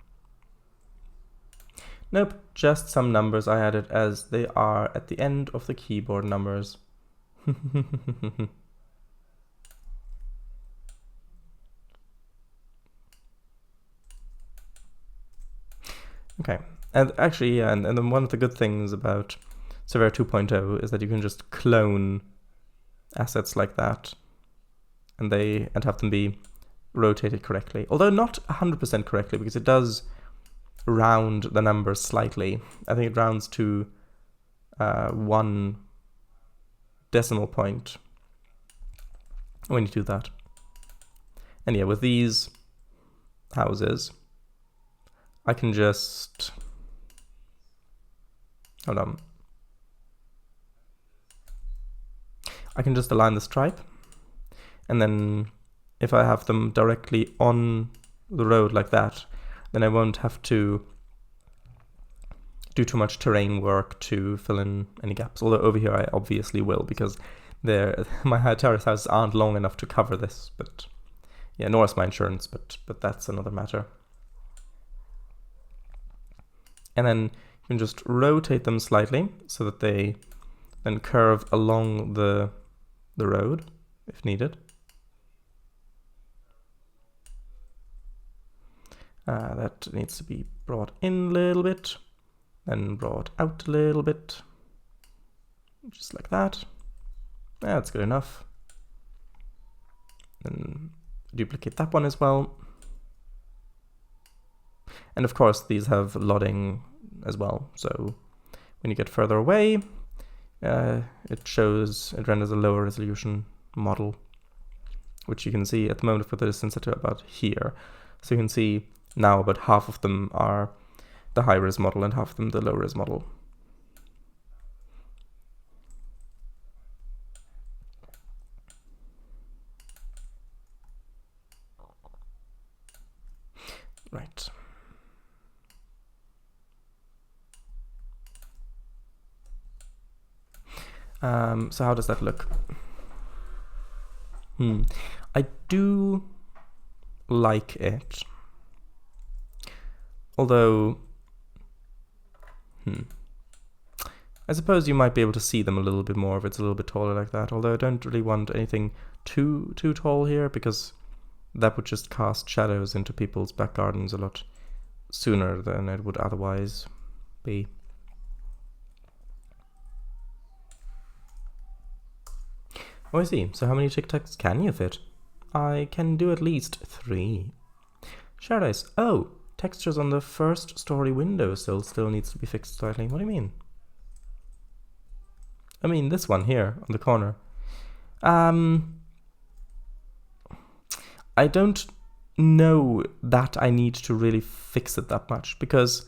Nope, just some numbers I added as they are at the end of the keyboard numbers. Okay, and actually, yeah, and then one of the good things about Surveyor 2.0 is that you can just clone assets like that, and have them be rotated correctly. Although not 100% correctly, because it does round the numbers slightly. I think it rounds to 1 decimal point when you do that. And yeah, with these houses, I can just Hold on. I can just align the stripe, and then if I have them directly on the road like that, then I won't have to do too much terrain work to fill in any gaps. Although over here I obviously will, because my terrace houses aren't long enough to cover this. But yeah, nor is my insurance, but that's another matter. And then you can just rotate them slightly so that they then curve along the road if needed. That needs to be brought in a little bit, then brought out a little bit, just like that. That's good enough. Then duplicate that one as well. And of course these have lodding as well, so when you get further away, it renders a lower resolution model, which you can see at the moment for the distance at about here. So you can see now about half of them are the high-res model and half of them the low-res model. Right. So how does that look? I do like it. Although, I suppose you might be able to see them a little bit more if it's a little bit taller like that. Although I don't really want anything too tall here, because that would just cast shadows into people's back gardens a lot sooner than it would otherwise be. Oh, I see. So how many Tic Tacs can you fit? I can do at least 3. Shared ice. Oh, textures on the first story windowsill still needs to be fixed slightly. What do you mean? I mean this one here on the corner. I don't know that I need to really fix it that much, because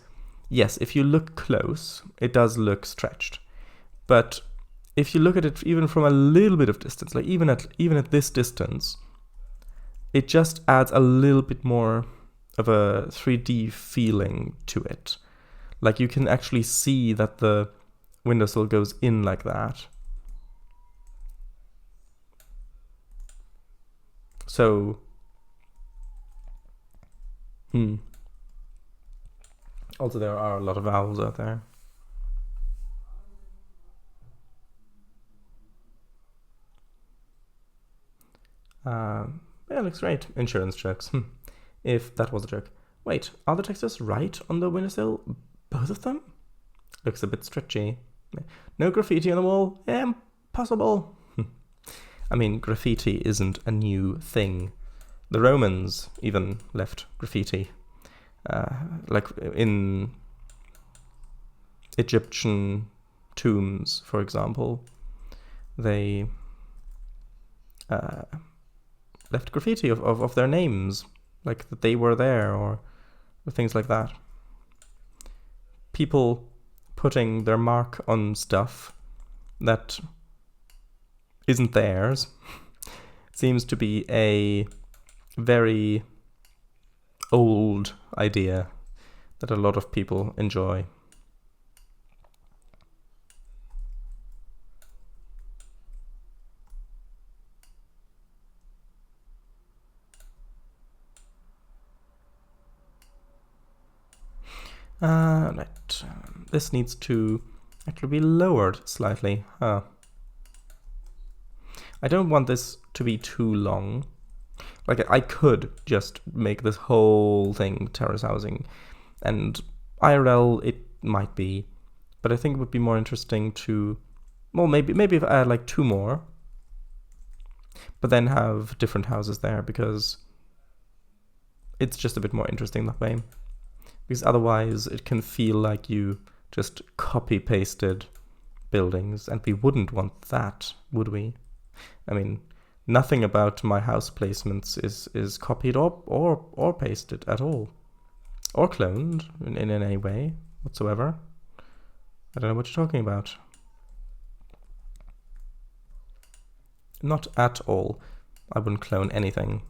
yes, if you look close, it does look stretched. But if you look at it even from a little bit of distance, like even at this distance, it just adds a little bit more of a 3D feeling to it. Like you can actually see that the windowsill goes in like that. So, also there are a lot of owls out there. Yeah, looks great. Insurance jokes. If that was a joke. Wait, are the textures right on the windowsill? Both of them? Looks a bit stretchy. No graffiti on the wall? Impossible. I mean, graffiti isn't a new thing. The Romans even left graffiti. Like in Egyptian tombs, for example, they left graffiti of their names, like that they were there, or things like that. People putting their mark on stuff that isn't theirs seems to be a very old idea that a lot of people enjoy. Right. This needs to actually be lowered slightly. I don't want this to be too long. Like, I could just make this whole thing terrace housing, and IRL it might be, but I think it would be more interesting to, well, maybe if I add like 2 more, but then have different houses there, because it's just a bit more interesting that way. Because otherwise it can feel like you just copy-pasted buildings, and we wouldn't want that, would we? I mean, nothing about my house placements is copied or pasted at all, or cloned in any way whatsoever. I don't know what you're talking about. Not at all. I wouldn't clone anything.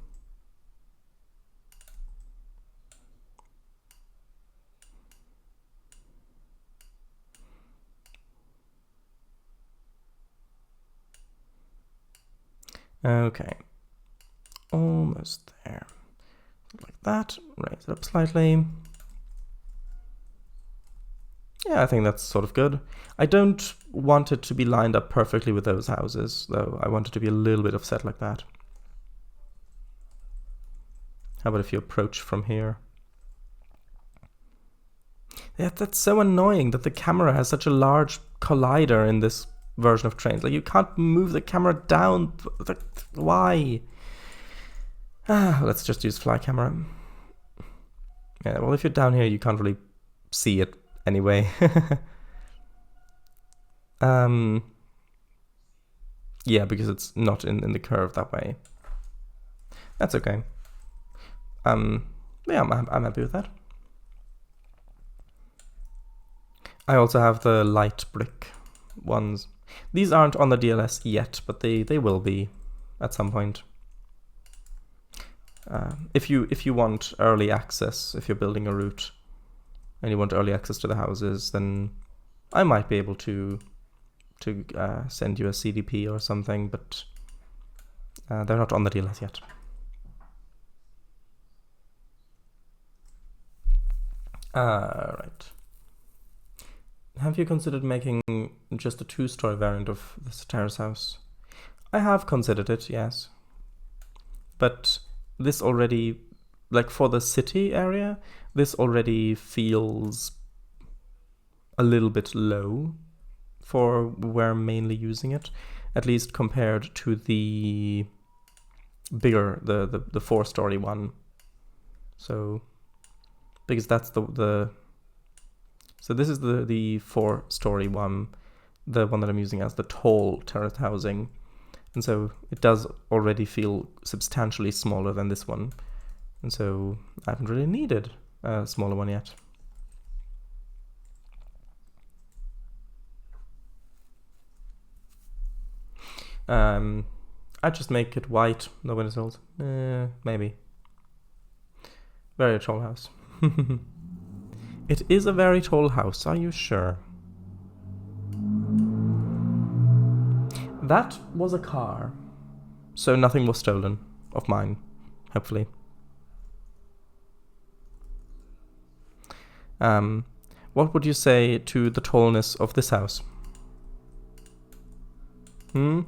Okay. Almost there. Like that. Raise it up slightly. Yeah, I think that's sort of good. I don't want it to be lined up perfectly with those houses, though. I want it to be a little bit offset like that. How about if you approach from here? Yeah, that's so annoying that the camera has such a large collider in this version of Trainz. Like, you can't move the camera down. Why? Let's just use fly camera. Yeah, well, if you're down here, you can't really see it anyway. Yeah, because it's not in the curve that way. That's okay. Yeah, I'm happy with that. I also have the light brick ones. These aren't on the DLS yet, but they will be at some point. If you want early access, if you're building a route and you want early access to the houses, then I might be able to send you a CDP or something, but they're not on the DLS yet. Right. Have you considered making just a 2-story variant of this terrace house? I have considered it, yes. But this already, like for the city area, this already feels a little bit low for where I'm mainly using it, at least compared to the bigger, the 4-story one. So, because that's so this is the 4-story one, the one that I'm using as the tall terrace housing. And so it does already feel substantially smaller than this one. And so I haven't really needed a smaller one yet. I'd just make it white, no window sills. Maybe. Very tall house. It is a very tall house, are you sure? That was a car, so nothing was stolen of mine, hopefully. What would you say to the tallness of this house? What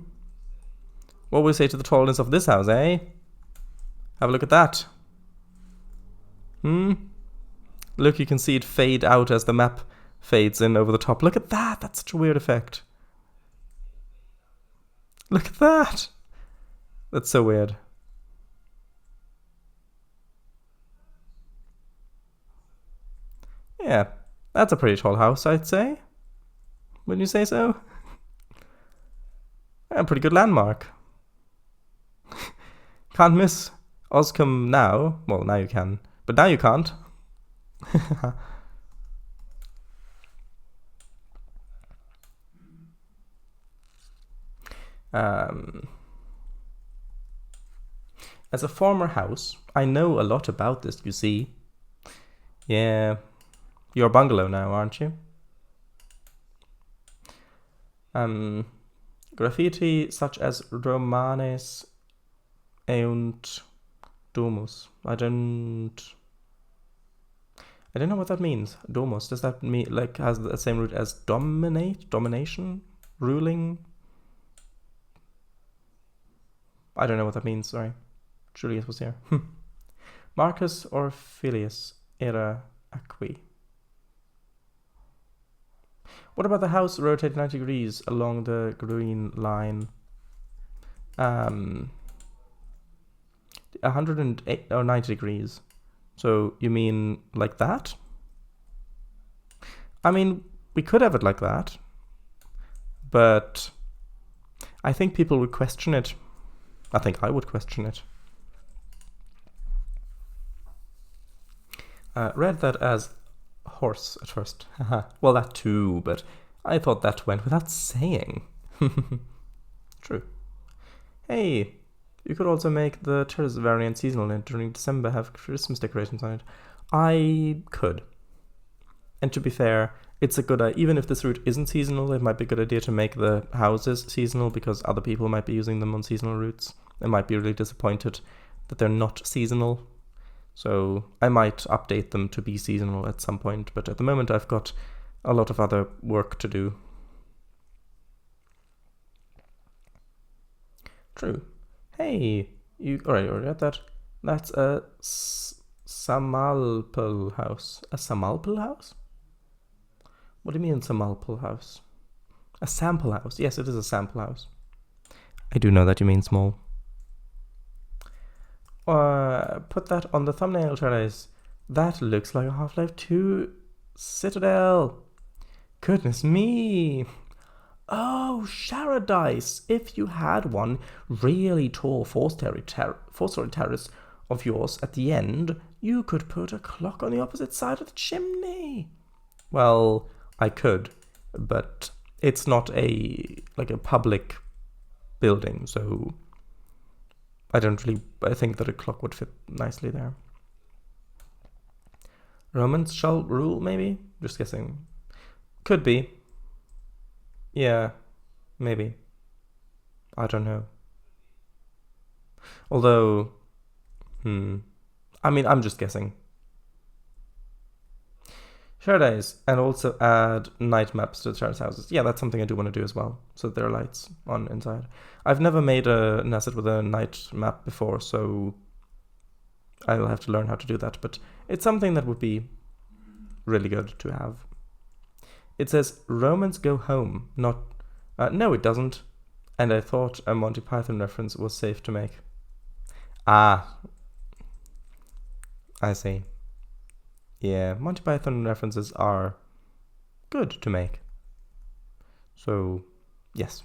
would we say to the tallness of this house, eh? Have a look at that. Look, you can see it fade out as the map fades in over the top. Look at that. That's such a weird effect. Look at that. That's so weird. Yeah, that's a pretty tall house, I'd say. Wouldn't you say so? Yeah, pretty good landmark. Can't miss Oscom now. Well, now you can. But now you can't. As a former house, I know a lot about this, you see. Yeah, you're a bungalow now, aren't you? Graffiti such as Romanes eunt domus. I don't know what that means. Domus, does that mean like has the same root as domination, ruling? I don't know what that means, sorry. Julius was here. Marcus or Filius era acqui. What about the house rotated 90 degrees along the green line? 108 or 90 degrees. So you mean like that? I mean, we could have it like that, but I think people would question it. I think I would question it. Read that as horse at first. Well, that too, but I thought that went without saying. True. Hey, you could also make the terrace variant seasonal and during December have Christmas decorations on it. I could. And to be fair, it's a good idea. Even if this route isn't seasonal, it might be a good idea to make the houses seasonal because other people might be using them on seasonal routes. They might be really disappointed that they're not seasonal. So I might update them to be seasonal at some point, but at the moment I've got a lot of other work to do. True. Hey, you already read that? That's a Samalpal house. A Samalpal house? What do you mean Samalpal house? A sample house. Yes, it is a sample house. I do know that you mean small. Put that on the thumbnail, Trainz. That looks like a Half-Life 2 Citadel. Goodness me. Oh, Sharadice. If you had one really tall four-story terrace of yours at the end, you could put a clock on the opposite side of the chimney. Well, I could, but it's not a public building, so I think that a clock would fit nicely there. Romans shall rule, maybe? Just guessing. Could be. Yeah, maybe. I don't know. Although, I mean, I'm just guessing. Share days, and also add night maps to the terrace houses. Yeah, that's something I do want to do as well, so that there are lights on inside. I've never made an asset with a night map before, so I'll have to learn how to do that, but it's something that would be really good to have. It says, Romans go home, not... no, it doesn't. And I thought a Monty Python reference was safe to make. Ah. I see. Yeah, Monty Python references are good to make. So, yes.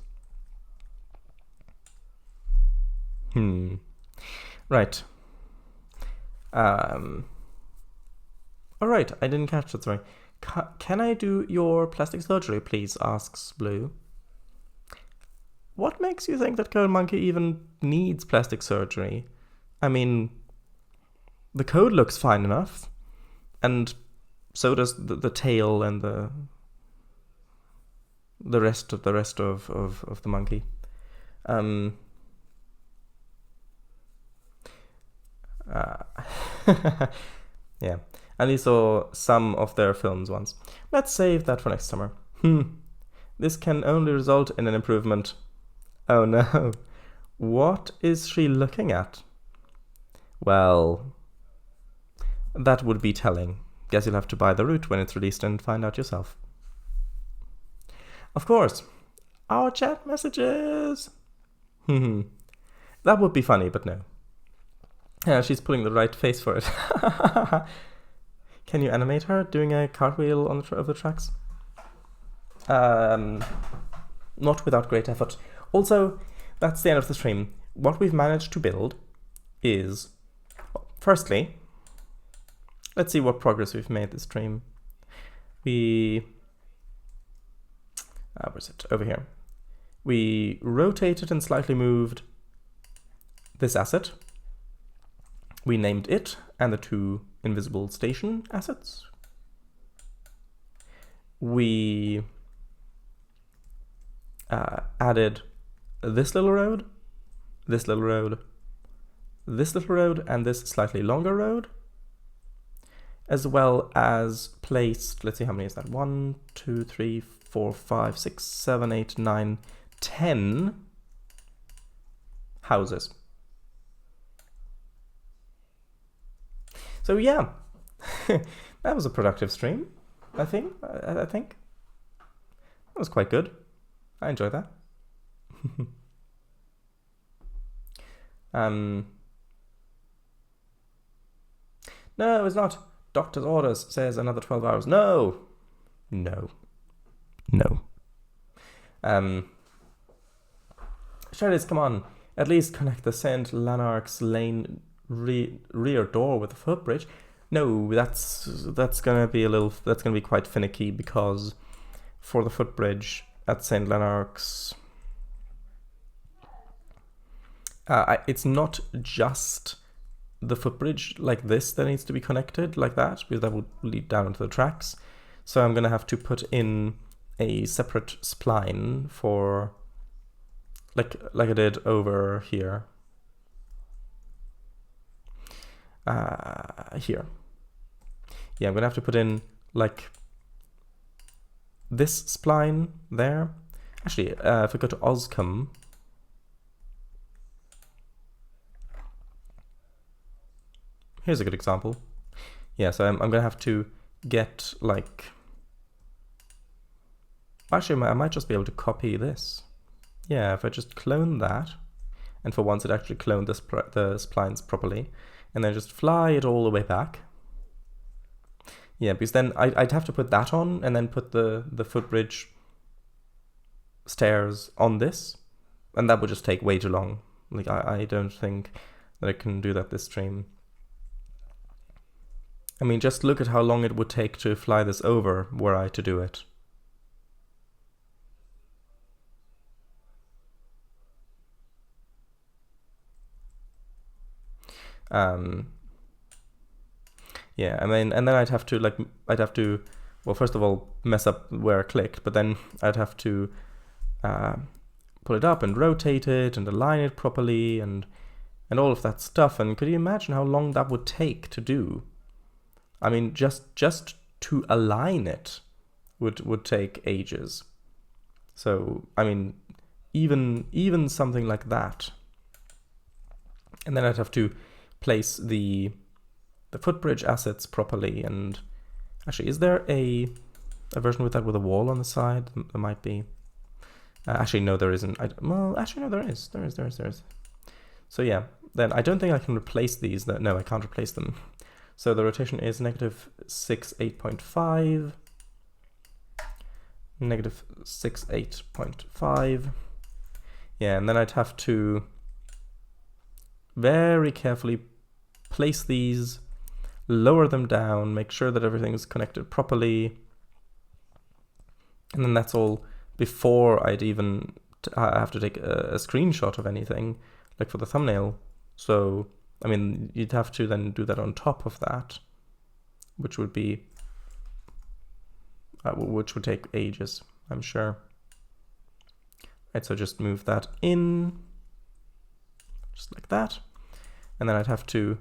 Right. Alright, I didn't catch that, sorry. Can I do your plastic surgery, please? Asks Blue. What makes you think that Code Monkey even needs plastic surgery? I mean, the code looks fine enough, and so does the tail and the rest of the monkey. Yeah. And we saw some of their films once. Let's save that for next summer. This can only result in an improvement. Oh no. What is she looking at? Well, that would be telling. Guess you'll have to buy the route when it's released and find out yourself. Of course. Our chat messages. That would be funny, but no. Yeah, she's pulling the right face for it. Can you animate her doing a cartwheel on the tracks? Not without great effort. Also, that's the end of the stream. What we've managed to build is, firstly, let's see what progress we've made this stream. Where's it? Over here. We rotated and slightly moved this asset. We named it and the two invisible station assets. We added this little road, this little road, this little road, and this slightly longer road, as well as placed, let's see, how many is that? 1, 2, 3, 4, 5, 6, 7, 8, 9, 10 houses. So yeah, that was a productive stream, I think. That was quite good. I enjoyed that. No, it was not. Doctor's orders says another 12 hours. No. Sheridan, come on. At least connect the St. Lanark's Lane rear door with a footbridge. No, that's gonna be quite finicky because for the footbridge at St. Leonard's, it's not just the footbridge like this that needs to be connected like that, because that would lead down into the tracks. So I'm going to have to put in a separate spline for, like I did over here. Here. Yeah, I'm going to have to put in like this spline there. Actually, if we go to Oscom, here's a good example. Yeah, so I'm going to have to get like, actually I might just be able to copy this. Yeah, if I just clone that, and for once it actually cloned the splines properly, and then just fly it all the way back. Yeah, because then I'd have to put that on and then put the footbridge stairs on this, and that would just take way too long. Like I don't think that I can do that this stream. I mean, just look at how long it would take to fly this over were I to do it. Yeah, I mean, and then I'd have to, well, first of all, mess up where I clicked, but then I'd have to pull it up and rotate it and align it properly and all of that stuff. And could you imagine how long that would take to do? I mean, just to align it would take ages. So, I mean, even something like that. And then I'd have to place the footbridge assets properly. And actually, is there a version with that with a wall on the side? There might be. Actually, no, there isn't. Well, actually, no, there is. There is. So yeah, then I don't think I can replace these. No, I can't replace them. So the rotation is -68.5, -68.5. Yeah, and then I'd have to very carefully place these, lower them down, make sure that everything's connected properly. And then that's all before I'd even have to take a screenshot of anything, like for the thumbnail. So, I mean, you'd have to then do that on top of that, which would be, which would take ages, I'm sure. Right, so just move that in, just like that. And then I'd have to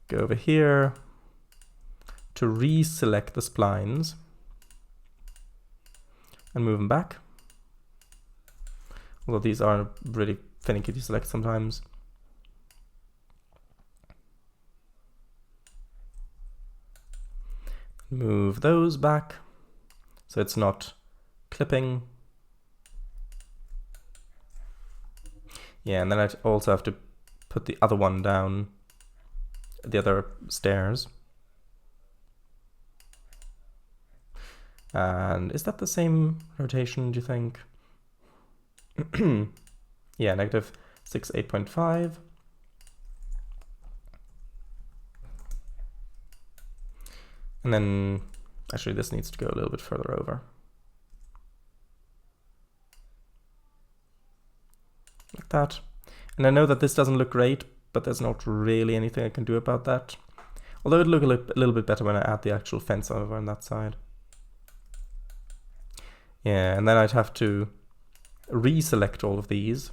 go over here to reselect the splines and move them back. Although these are really finicky to select sometimes. Move those back so it's not clipping. Yeah, and then I'd also have to put the other one down, the other stairs. And is that the same rotation, do you think? Yeah, -68.5. And then, actually, this needs to go a little bit further over. Like that. And I know that this doesn't look great, but there's not really anything I can do about that. Although it'll look a little bit better when I add the actual fence over on that side. Yeah, and then I'd have to reselect all of these.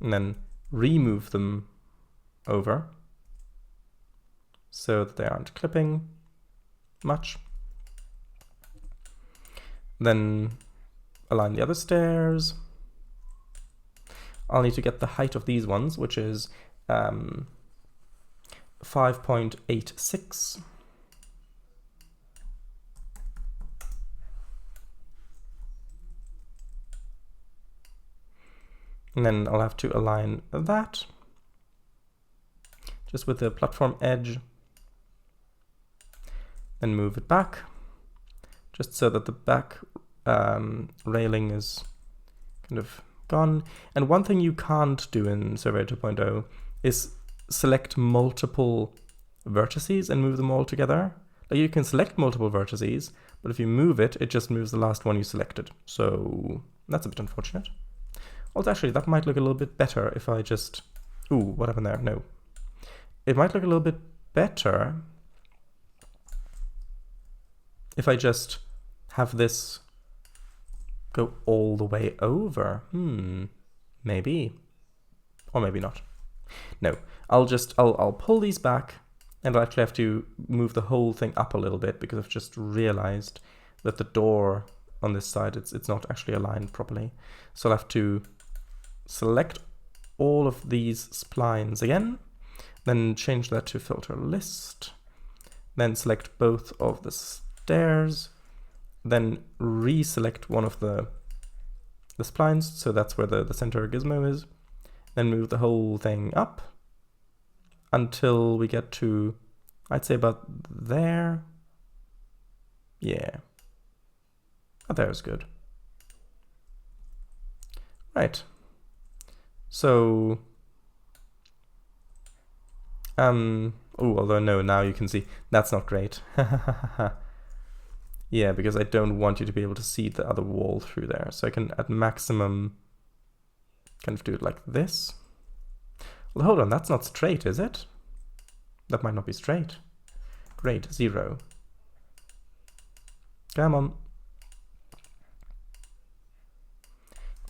And then remove them over so that they aren't clipping much. Then align the other stairs. I'll need to get the height of these ones, which is 5.86. And then I'll have to align that just with the platform edge, then move it back, just so that the back railing is kind of gone. And one thing you can't do in Surveyor 2.0 is select multiple vertices and move them all together. You can select multiple vertices, but if you move it, it just moves the last one you selected. So that's a bit unfortunate. Also, actually, that might look a little bit better if I just... Ooh, what happened there? No. It might look a little bit better if I just have this go all the way over. Maybe. Or maybe not. No, I'll pull these back, and I'll actually have to move the whole thing up a little bit because I've just realized that the door on this side, it's not actually aligned properly. So I'll have to select all of these splines again, then change that to filter list, then select both of the stairs, then reselect one of the splines, so that's where the center gizmo is, then move the whole thing up until we get to, I'd say about there. Yeah. Oh, there's good. Right. So, although no, now you can see, that's not great. Yeah, because I don't want you to be able to see the other wall through there. So I can, at maximum, kind of do it like this. Well, hold on, that's not straight, is it? That might not be straight. Grade 0. Come on.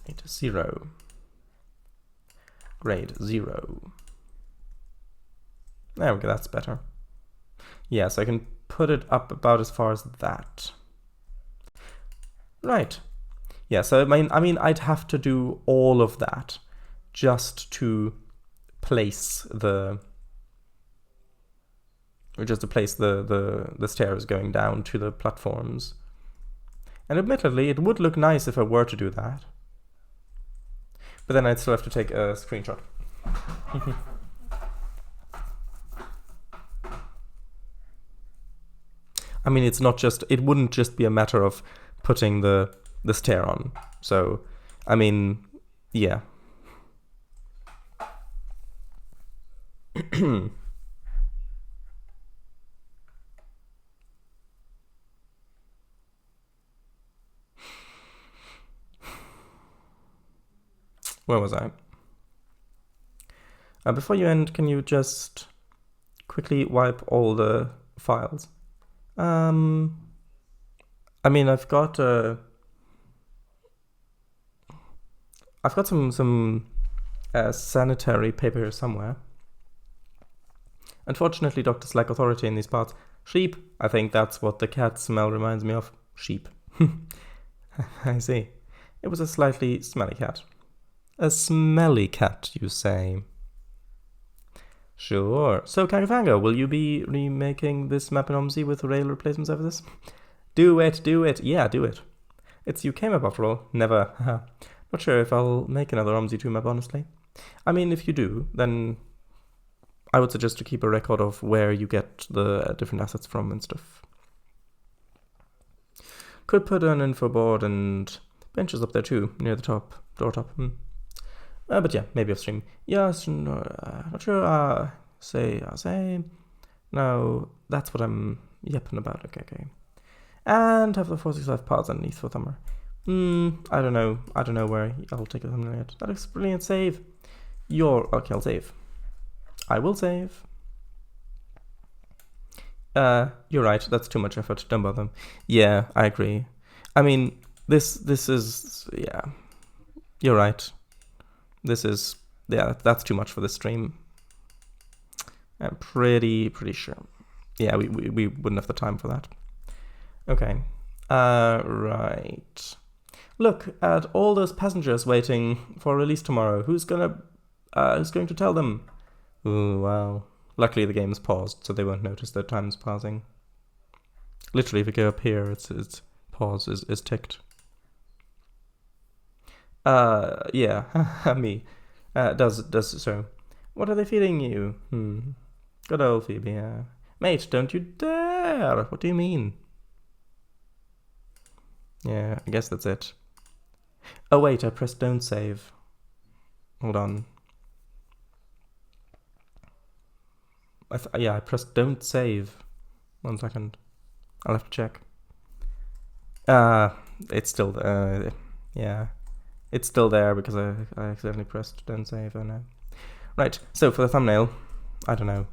Grade 0. Grade 0. There we go, that's better. Yeah, so I can put it up about as far as that. Right. Yeah, so I mean, I'd have to do all of that just to place the stairs going down to the platforms. And admittedly, it would look nice if I were to do that. But then I'd still have to take a screenshot. I mean, it wouldn't just be a matter of putting the stair on. So, I mean, yeah. Where was I? Before you end, can you just quickly wipe all the files? I mean, I've got some sanitary paper here somewhere. Unfortunately, doctors lack authority in these parts. Sheep. I think that's what the cat smell reminds me of. Sheep. I see. It was a slightly smelly cat. A smelly cat, you say? Sure. So, Kangafanga, will you be remaking this map in OMSI with rail replacement services? Do it, do it. Yeah, do it. It's UK map after all. Never. Not sure if I'll make another OMSI 2 map, honestly. I mean, if you do, then I would suggest to keep a record of where you get the different assets from and stuff. Could put an info board and benches up there too, near the top, door top. But yeah, maybe off stream. Yes, no, not sure. Say. No, that's what I'm yapping about. Okay. And have the 465 parts underneath for Thumber. I don't know where I'll take a thumbnail yet. That looks brilliant. Save. Okay, I'll save. I will save. You're right. That's too much effort. Don't bother. Yeah, I agree. I mean, this is, yeah. You're right. This is, yeah, that's too much for this stream. I'm pretty sure. Yeah, we wouldn't have the time for that. Okay. Right. Look at all those passengers waiting for release tomorrow. Who's going to tell them? Ooh, wow. Luckily the game's paused, so they won't notice that time's passing. Literally, if you go up here, it's pause is ticked. Yeah, me. Does so. What are they feeding you? Good old Phoebe, Mate, don't you dare! What do you mean? Yeah, I guess that's it. Oh wait, I pressed don't save. Hold on. I pressed don't save. 1 second. I'll have to check. It's still yeah, it's still there because I accidentally pressed don't save. Oh no. Right. So for the thumbnail, I don't know.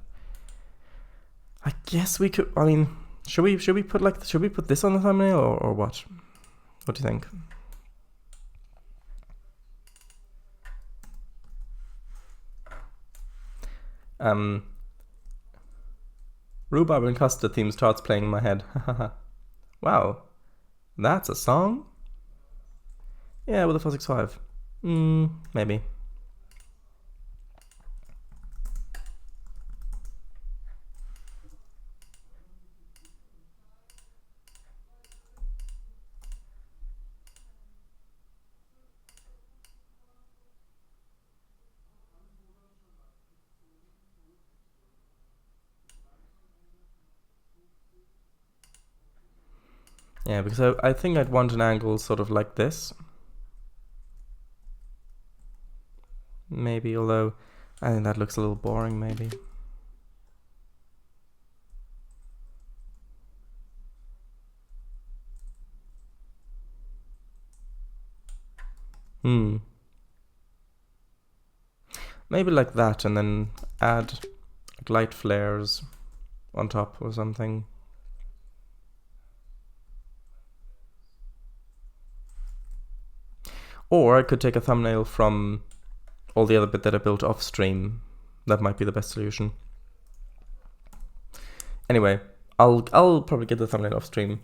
I guess we could. I mean, should we put this on the thumbnail or what? What do you think? Rhubarb and Custard theme starts playing in my head. Wow, that's a song? Yeah, with the 465. Maybe. Yeah, because I think I'd want an angle sort of like this. Maybe, although I think that looks a little boring, maybe. Maybe like that, and then add like light flares on top or something. Or I could take a thumbnail from all the other bit that I built off stream. That might be the best solution. Anyway, I'll probably get the thumbnail off stream.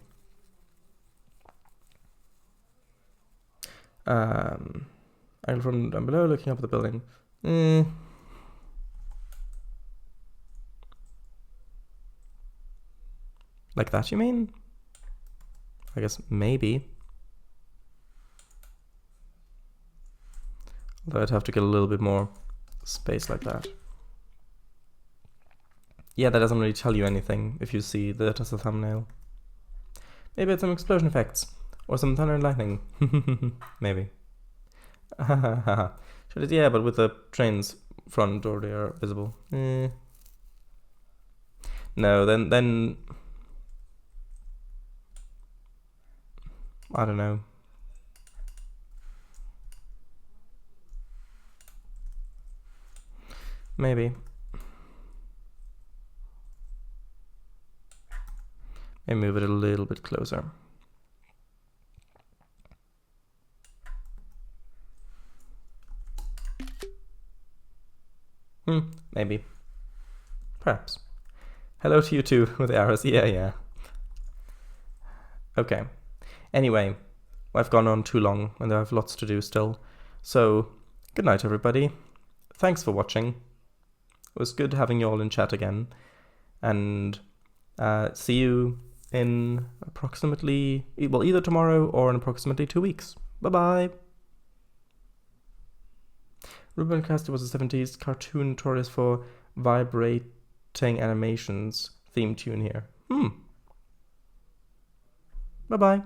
I'm from down below looking up at the building. Like that, you mean? I guess maybe. Although I'd have to get a little bit more space like that. Yeah, that doesn't really tell you anything if you see that as a thumbnail. Maybe it's some explosion effects. Or some thunder and lightning. Maybe. Should it? Yeah, but with the trains front door they are visible. No, then I don't know. Maybe. Maybe move it a little bit closer. Maybe. Perhaps. Hello to you too with the arrows. Yeah. Okay. Anyway, I've gone on too long and I have lots to do still. So, good night everybody. Thanks for watching. It was good having you all in chat again. And see you in approximately, well, either tomorrow or in approximately 2 weeks. Bye-bye. Ruben Castor was a 70s cartoon notorious for vibrating animations theme tune here. Bye-bye.